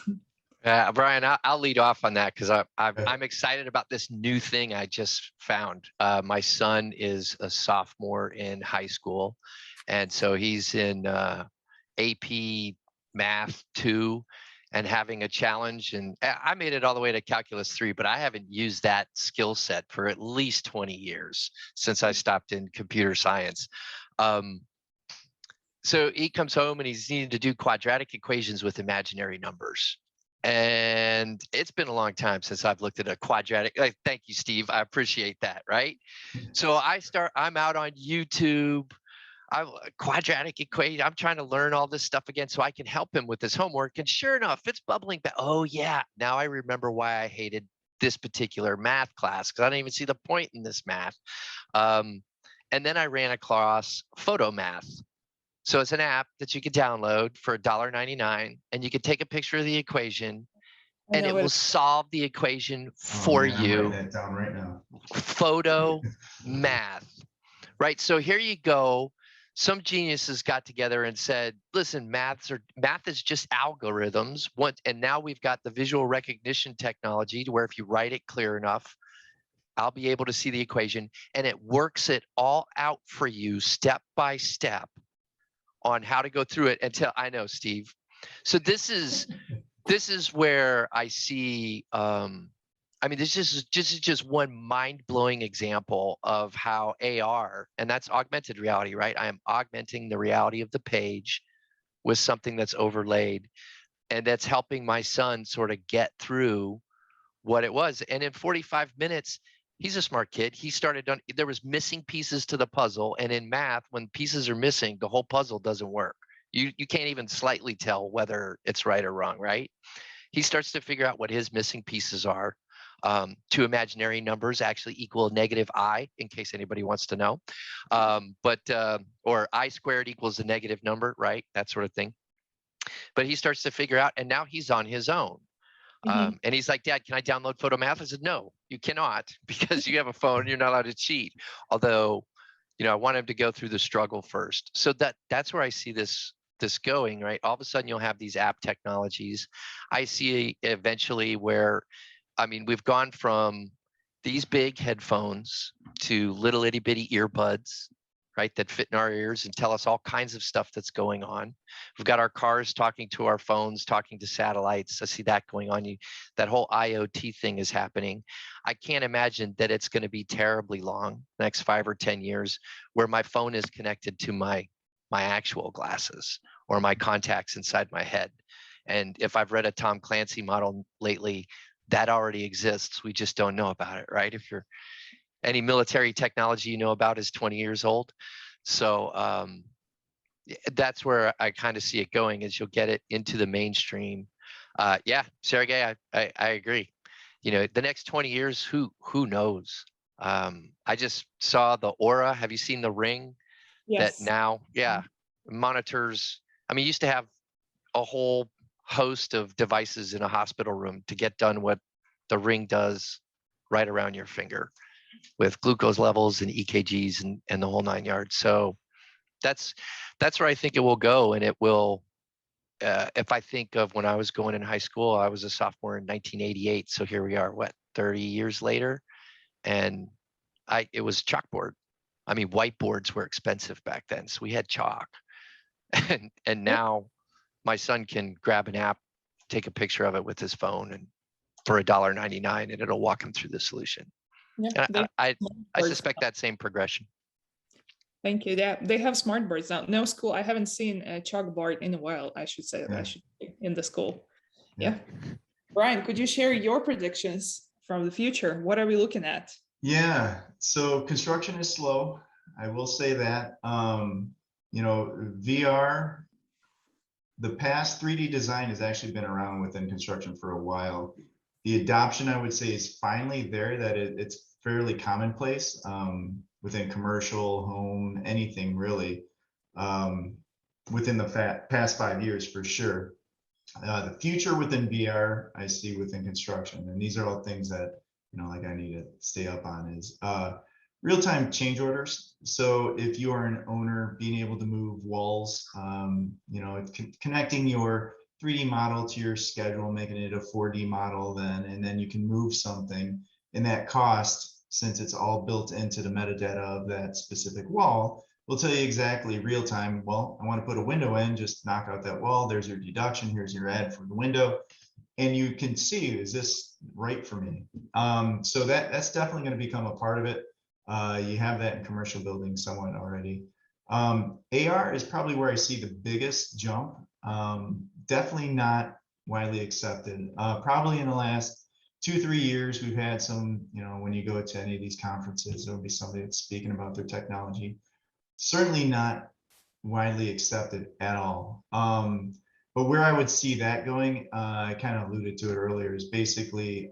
Brian, I'll lead off on that because I'm excited about this new thing I just found. My son is a sophomore in high school, and so he's in AP Math 2 and having a challenge. And I made it all the way to Calculus 3, but I haven't used that skill set for at least 20 years since I stopped in computer science. So he comes home and he's needing to do quadratic equations with imaginary numbers. And it's been a long time since I've looked at a quadratic. Thank you, Steve. I appreciate that. Right. So I'm out on YouTube. Quadratic equation. I'm trying to learn all this stuff again so I can help him with his homework. And sure enough, it's bubbling back. Oh yeah. Now I remember why I hated this particular math class, because I didn't even see the point in this math. And then I ran across Photomath. So it's an app that you can download for $1.99, and you can take a picture of the equation and it will solve the equation for you. I'm writing that down right now. Photomath, right? So here you go. Some geniuses got together and said, listen, math is just algorithms. And now we've got the visual recognition technology to where if you write it clear enough, I'll be able to see the equation, and it works it all out for you step by step on how to go through it until I know, Steve. So this is where I see, this is just one mind-blowing example of how AR, and that's augmented reality, right? I am augmenting the reality of the page with something that's overlaid, and that's helping my son sort of get through what it was. And in 45 minutes, he's a smart kid. He started on, there was missing pieces to the puzzle. And in math, when pieces are missing, the whole puzzle doesn't work. You can't even slightly tell whether it's right or wrong, right? He starts to figure out what his missing pieces are. Two imaginary numbers actually equal negative I, in case anybody wants to know. Or I squared equals a negative number, right? That sort of thing. But he starts to figure out, and now he's on his own. And he's like, Dad, can I download PhotoMath? I said, no, you cannot, because you have a phone, you're not allowed to cheat. Although, I want him to go through the struggle first. So that's where I see this going, right? All of a sudden you'll have these app technologies. I see eventually where, we've gone from these big headphones to little itty bitty earbuds, right, that fit in our ears and tell us all kinds of stuff that's going on. We've got our cars talking to our phones, talking to satellites. I see that going on. That whole IoT thing is happening. I can't imagine that it's going to be terribly long, next 5 or 10 years, where my phone is connected to my actual glasses or my contacts inside my head. And if I've read a Tom Clancy model lately, that already exists. We just don't know about it, right? If you're any military technology you know about is 20 years old. So that's where I kind of see it going, is you'll get it into the mainstream. Yeah, Sergey, I agree. The next 20 years, who knows? I just saw the Aura. Have you seen the Ring? Yes. That now, monitors. You used to have a whole host of devices in a hospital room to get done what the Ring does right around your finger, with glucose levels and EKGs and the whole 9 yards. So that's where I think it will go. And it will, if I think of when I was going in high school, I was a sophomore in 1988. So here we are, 30 years later? And it was chalkboard. Whiteboards were expensive back then. So we had chalk. And now my son can grab an app, take a picture of it with his phone, and for $1.99, and it'll walk him through the solution. Yeah, And I suspect that same progression. Thank you. Yeah, they have smart boards now. No school. I haven't seen a chalkboard in a while. I should say. I should in the school. Yeah. Brian, could you share your predictions from the future? What are we looking at? Yeah. So construction is slow. I will say that. VR. The past 3D design has actually been around within construction for a while. The adoption, I would say, is finally there, that it's fairly commonplace within commercial, home, anything really, within the past 5 years for sure. The future within VR, I see within construction, and these are all things that, I need to stay up on, is real-time change orders. So if you are an owner, being able to move walls, it's connecting your 3D model to your schedule, making it a 4D model and then you can move something, and that cost, since it's all built into the metadata of that specific wall, will tell you exactly real time, well, I want to put a window in, just knock out that wall, there's your deduction, here's your add for the window, and you can see, is this right for me? So that's definitely going to become a part of it. You have that in commercial buildings somewhat already. AR is probably where I see the biggest jump. Definitely not widely accepted. Probably in the last 2-3 years, we've had some, when you go to any of these conferences, there'll be somebody that's speaking about their technology. Certainly not widely accepted at all. But where I would see that going, I kind of alluded to it earlier, is basically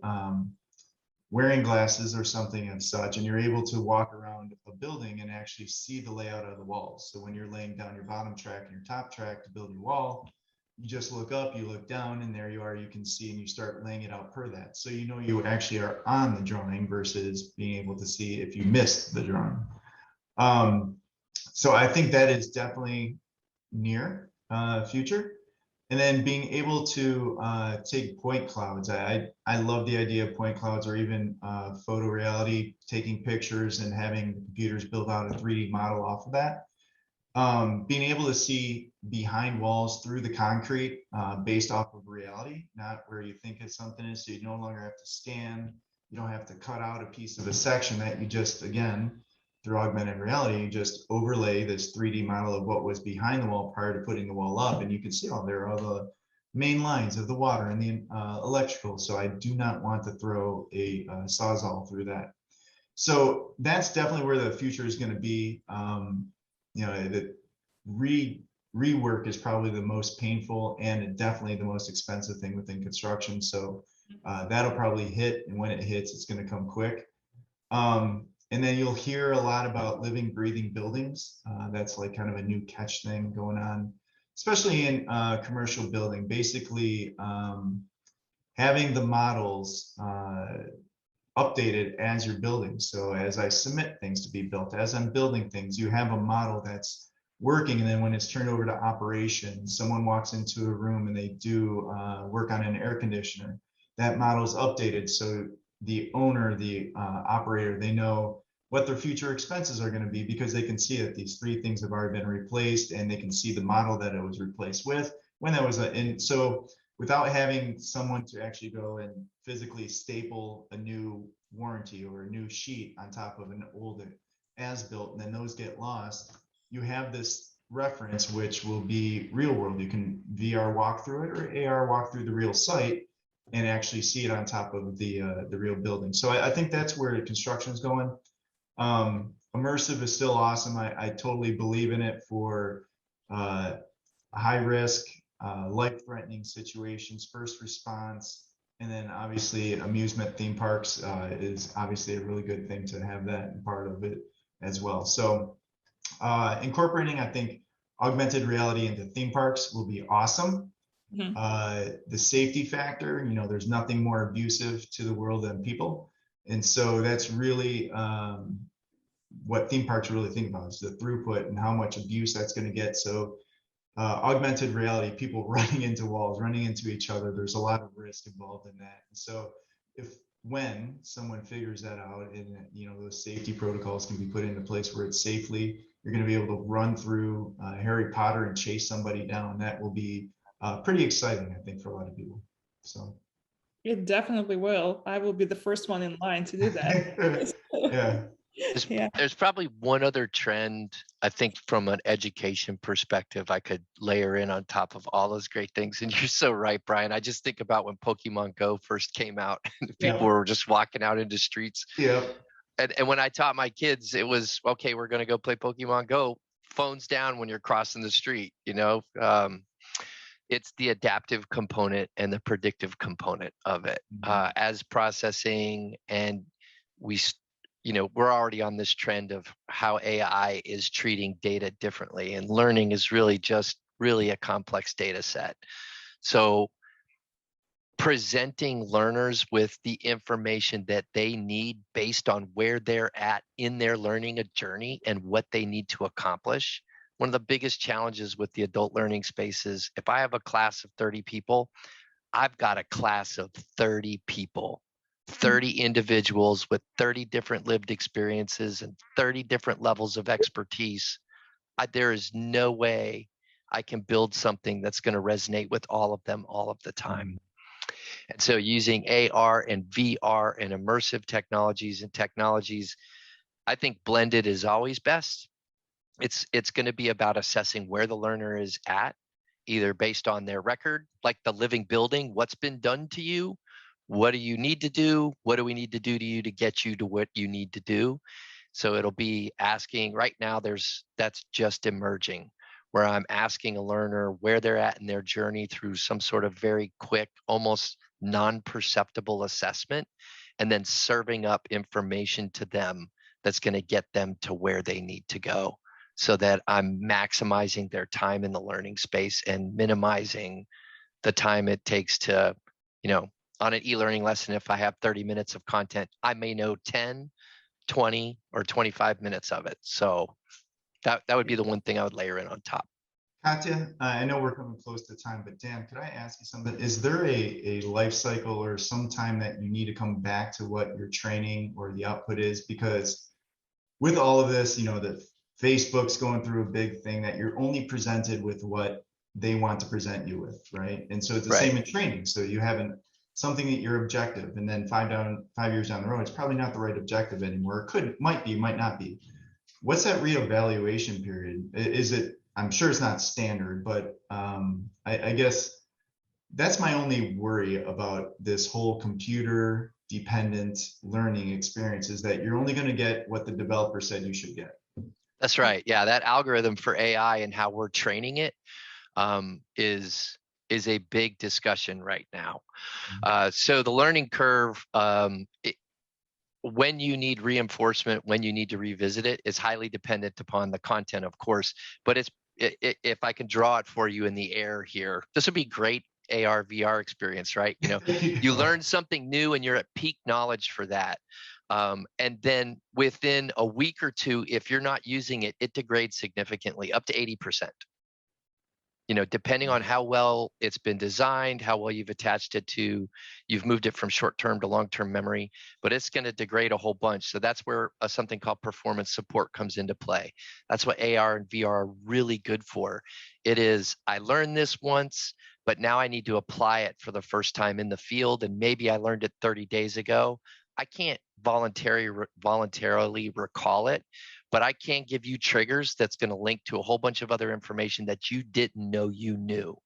wearing glasses or something of such, and you're able to walk around a building and actually see the layout of the walls. So when you're laying down your bottom track and your top track to build your wall, you just look up, you look down, and there you are, you can see, and you start laying it out per that. So you actually are on the drawing versus being able to see if you missed the drawing. So I think that is definitely near future. And then being able to take point clouds. I love the idea of point clouds, or even photo reality, taking pictures and having computers build out a 3D model off of that. Being able to see behind walls through the concrete based off of reality, not where you think it's something is. So you no longer have to scan, you don't have to cut out a piece of a section that you just, again, through augmented reality, you just overlay this 3D model of what was behind the wall prior to putting the wall up, and you can see, oh, there are all main lines of the water and the electrical. So I do not want to throw a sawzall through that. So that's definitely where the future is going to be. You know, the rework is probably the most painful and definitely the most expensive thing within construction. So that'll probably hit, and when it hits, it's going to come quick. And then you'll hear a lot about living, breathing buildings. That's like kind of a new catch thing going on, especially in commercial building. Basically, having the models updated as you're building. So as I submit things to be built, as I'm building things, you have a model that's working, and then when it's turned over to operations, someone walks into a room and they do work on an air conditioner. That model is updated, so the owner, the operator, they know what their future expenses are going to be, because they can see that these 3 things have already been replaced, and they can see the model that it was replaced with when that was. And so without having someone to actually go and physically staple a new warranty or a new sheet on top of an old as-built, and then those get lost, you have this reference, which will be real world. You can VR walk through it or AR walk through the real site and actually see it on top of the real building. So I think that's where construction is going. Immersive is still awesome. I totally believe in it for high risk, life-threatening situations, first response, and then obviously amusement theme parks is obviously a really good thing to have that part of it as well. So incorporating, I think, augmented reality into theme parks will be awesome. The safety factor, you know, there's nothing more abusive to the world than people. And so that's really what theme parks really think about, is the throughput and how much abuse that's going to get. So augmented reality, people running into walls, running into each other, there's a lot of risk involved in that. And so when someone figures that out, and you know, those safety protocols can be put into place where it's safely, you're going to be able to run through Harry Potter and chase somebody down. That will be pretty exciting, I think, for a lot of people. So it definitely will. I will be the first one in line to do that. yeah. There's probably one other trend, I think, from an education perspective, I could layer in on top of all those great things. And you're so right, Brian. I just think about when Pokemon Go first came out and people were just walking out into streets. Yeah. And when I taught my kids, it was, okay, we're going to go play Pokemon Go. Phones down when you're crossing the street, you know. It's the adaptive component and the predictive component of it. As processing, and we're already on this trend of how AI is treating data differently, and learning is really a complex data set. So presenting learners with the information that they need based on where they're at in their learning journey and what they need to accomplish. One of the biggest challenges with the adult learning space is, if I have a class of 30 people, I've got a class of 30 people. 30 individuals with 30 different lived experiences and 30 different levels of expertise. There is no way I can build something that's going to resonate with all of them all of the time. And so using AR and VR and immersive technologies, I think blended is always best. It's going to be about assessing where the learner is at, either based on their record, like the living building, what's been done to you, what do you need to do, what do we need to do to you to get you to what you need to do. So it'll be asking, right now that's just emerging, where I'm asking a learner where they're at in their journey through some sort of very quick, almost non-perceptible assessment, and then serving up information to them that's going to get them to where they need to go, so that I'm maximizing their time in the learning space and minimizing the time it takes to, on an e-learning lesson, if I have 30 minutes of content, I may know 10, 20, or 25 minutes of it. So that would be the one thing I would layer in on top. Katya, I know we're coming close to time, but Dan, could I ask you something? Is there a life cycle or some time that you need to come back to what your training or the output is? Because with all of this, the Facebook's going through a big thing that you're only presented with what they want to present you with, right? And so it's the same in training. So you haven't something that you're objective, and then 5 years down the road, it's probably not the right objective anymore. Might be, might not be. What's that reevaluation period? Is it? I'm sure it's not standard, but I guess that's my only worry about this whole computer dependent learning experience, is that you're only going to get what the developer said you should get. That's right. Yeah, that algorithm for AI and how we're training it is a big discussion right now. So the learning curve, when you need reinforcement, when you need to revisit it, is highly dependent upon the content, of course. But if I can draw it for you in the air here, this would be great ARVR experience, right? You know, you learn something new and you're at peak knowledge for that. And then within a week or two, if you're not using it, it degrades significantly, up to 80%. You know, depending on how well it's been designed, how well you've attached it to, you've moved it from short-term to long-term memory, but it's going to degrade a whole bunch. So that's where something called performance support comes into play. That's what AR and VR are really good for. It is, I learned this once, but now I need to apply it for the first time in the field, and maybe I learned it 30 days ago. I can't voluntarily recall it, but I can give you triggers that's going to link to a whole bunch of other information that you didn't know you knew.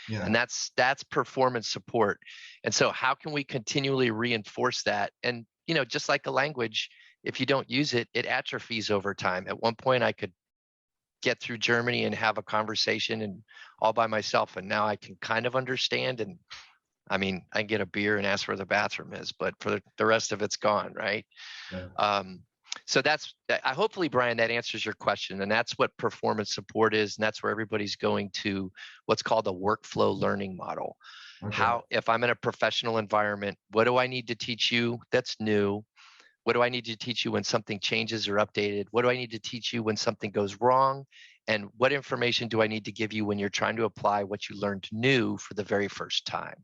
Yeah. And that's performance support. And so how can we continually reinforce that? And, you know, just like a language, if you don't use it, it atrophies over time. At one point I could get through Germany and have a conversation and all by myself. And now I can kind of understand, and I mean, I get a beer and ask where the bathroom is, but for the rest of it's gone, right? Yeah. So that's, hopefully, Brian, that answers your question. And that's what performance support is. And that's where everybody's going to what's called a workflow learning model. Okay. How, if I'm in a professional environment, what do I need to teach you that's new? What do I need to teach you when something changes or updated? What do I need to teach you when something goes wrong? And what information do I need to give you when you're trying to apply what you learned new for the very first time?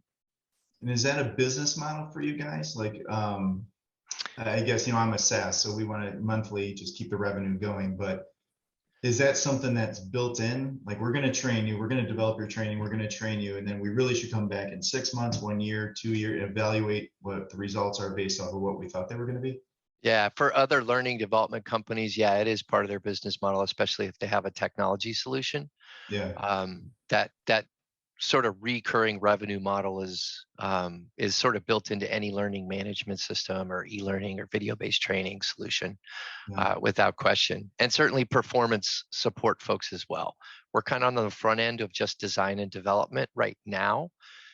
And is that a business model for you guys? Like, I guess, you know, I'm a SaaS, so we want to monthly just keep the revenue going, but is that something that's built in? Like, we're going to train you, we're going to develop your training, we're going to train you, and then we really should come back in 6 months, 1 year, 2 years, and evaluate what the results are based off of what we thought they were going to be? Yeah, for other learning development companies, yeah, it is part of their business model, especially if they have a technology solution. Yeah. That sort of recurring revenue model is sort of built into any learning management system or e-learning or video-based training solution, without question. And certainly performance support folks as well. We're kind of on the front end of just design and development right now.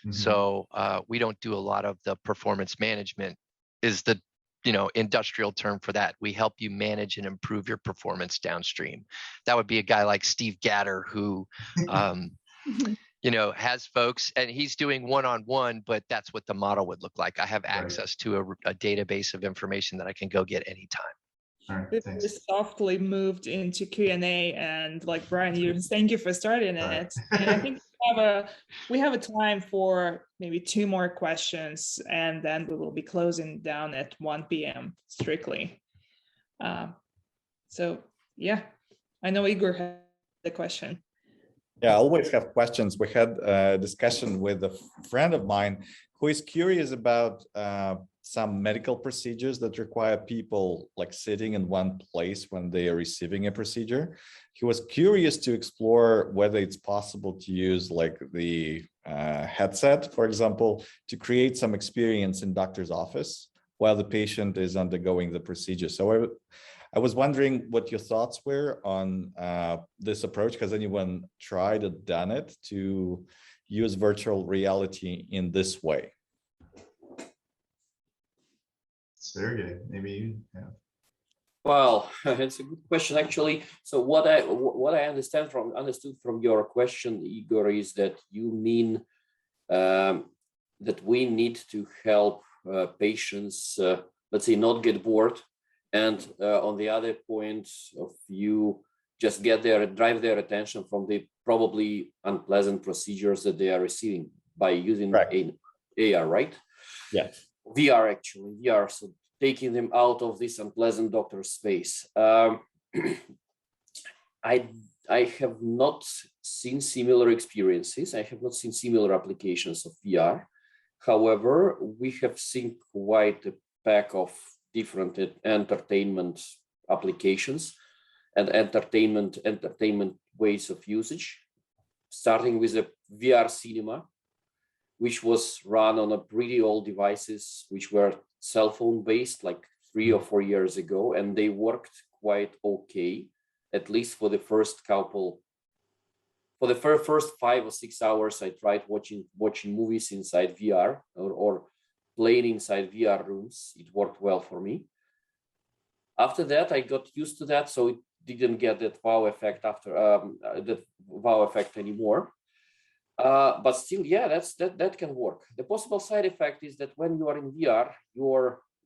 Mm-hmm. So we don't do a lot of the performance management, is the industrial term for that. We help you manage and improve your performance downstream. That would be a guy like Steve Gatter, who has folks, and he's doing one-on-one, but that's what the model would look like. I have access to a database of information that I can go get anytime. All right, we softly moved into Q&A, and like Brian, thank you for starting it. And I think we have a time for maybe 2 more questions, and then we will be closing down at 1 p.m. strictly. So yeah, I know Igor had the question. Yeah, I always have questions. We had a discussion with a friend of mine who is curious about some medical procedures that require people like sitting in one place when they are receiving a procedure. He was curious to explore whether it's possible to use like the headset, for example, to create some experience in doctor's office while the patient is undergoing the procedure. So I was wondering what your thoughts were on this approach. Has anyone tried or done it to use virtual reality in this way? Sergey, maybe you have. Well, it's a good question, actually. So what I understood from your question, Igor, is that you mean that we need to help patients, let's say, not get bored, and on the other point of view, just drive their attention from the probably unpleasant procedures that they are receiving by using AR, right? Yeah. VR, actually, VR. So taking them out of this unpleasant doctor space. I have not seen similar experiences. I have not seen similar applications of VR. However, we have seen quite a pack of different entertainment applications and entertainment ways of usage, starting with a VR cinema, which was run on a pretty old devices, which were cell phone based, like 3 or 4 years ago, and they worked quite okay, at least for the first couple. For the first 5 or 6 hours, I tried watching movies inside VR or playing inside VR rooms. It worked well for me. After that, I got used to that, so it didn't get that wow effect anymore. But still, yeah, that can work. The possible side effect is that when you are in VR, your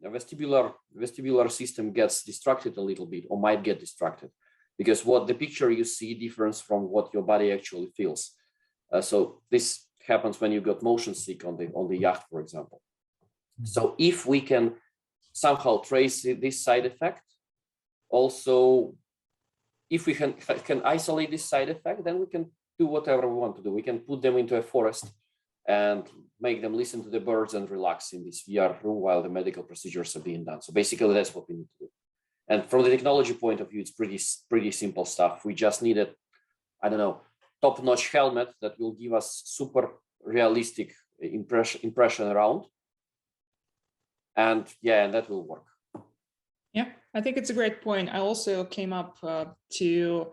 vestibular system gets distracted a little bit, or might get distracted, because what the picture you see differs from what your body actually feels. So this happens when you got motion sick on the yacht, for example. So if we can somehow trace this side effect, also, if we can isolate this side effect, then we can do whatever we want to do. We can put them into a forest and make them listen to the birds and relax in this VR room while the medical procedures are being done. So basically, that's what we need to do. And from the technology point of view, it's pretty simple stuff. We just need a, I don't know, top-notch helmet that will give us super realistic impression around. And yeah, and that will work. Yeah, I think it's a great point. I also came up to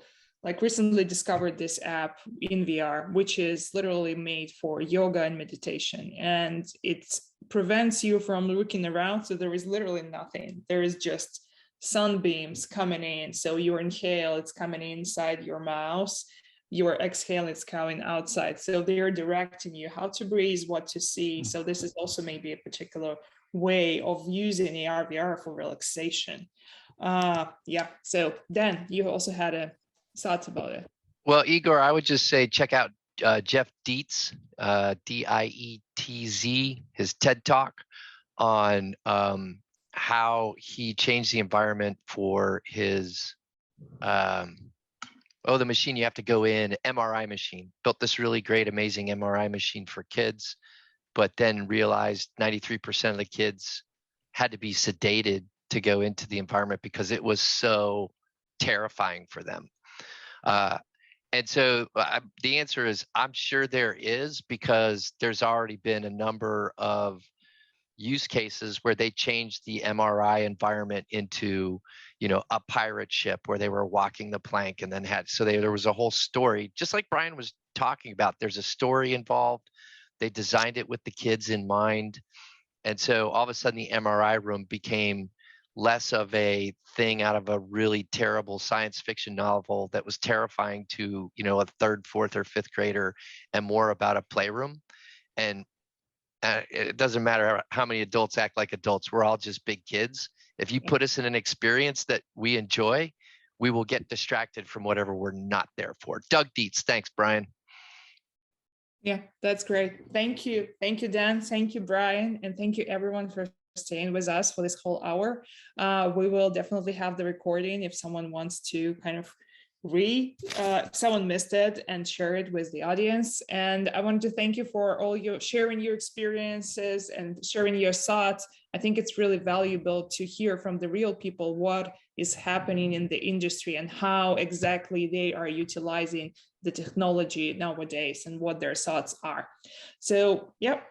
recently discovered this app in VR, which is literally made for yoga and meditation. And it prevents you from looking around. So there is literally nothing. There is just sunbeams coming in. So you inhale, it's coming inside your mouth. Your exhale, it's coming outside. So they are directing you how to breathe, what to see. So this is also maybe a particular way of using ARVR for relaxation. Yeah. So Dan, you also had a thoughts about it. Well, Igor, I would just say check out Jeff Dietz, Dietz, his TED Talk on how he changed the environment for his the machine you have to go in, MRI machine. Built this really great, amazing MRI machine for kids, but then realized 93% of the kids had to be sedated to go into the environment because it was so terrifying for them. And so the answer is, I'm sure there is, because there's already been a number of use cases where they changed the MRI environment into, a pirate ship where they were walking the plank and then there was a whole story, just like Brian was talking about. There's a story involved. They designed it with the kids in mind. And so all of a sudden the MRI room became less of a thing out of a really terrible science fiction novel that was terrifying to, a 3rd, 4th, or 5th grader, and more about a playroom. And it doesn't matter how many adults act like adults. We're all just big kids. If you put us in an experience that we enjoy, we will get distracted from whatever we're not there for. Doug Dietz. Thanks, Brian. Yeah, that's great. Thank you. Thank you, Dan. Thank you, Brian. And thank you, everyone, for staying with us for this whole hour. We will definitely have the recording if someone wants to kind of someone missed it, and share it with the audience. And I want to thank you for all your sharing your experiences and sharing your thoughts. I think it's really valuable to hear from the real people what is happening in the industry and how exactly they are utilizing the technology nowadays and what their thoughts are. So, yep,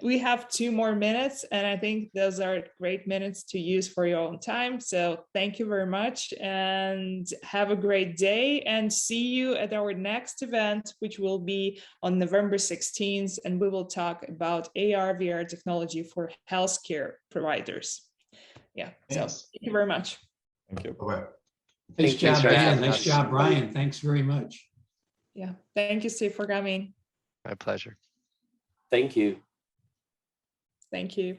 we have 2 more minutes, and I think those are great minutes to use for your own time. So thank you very much, and have a great day, and see you at our next event, which will be on November 16th. And we will talk about AR/VR technology for healthcare providers. Yeah, so thank you very much. Thank you. Bye-bye. Nice job, Dan. Nice job, Brian. Thanks very much. Yeah, thank you, Steve, for coming. My pleasure. Thank you. Thank you.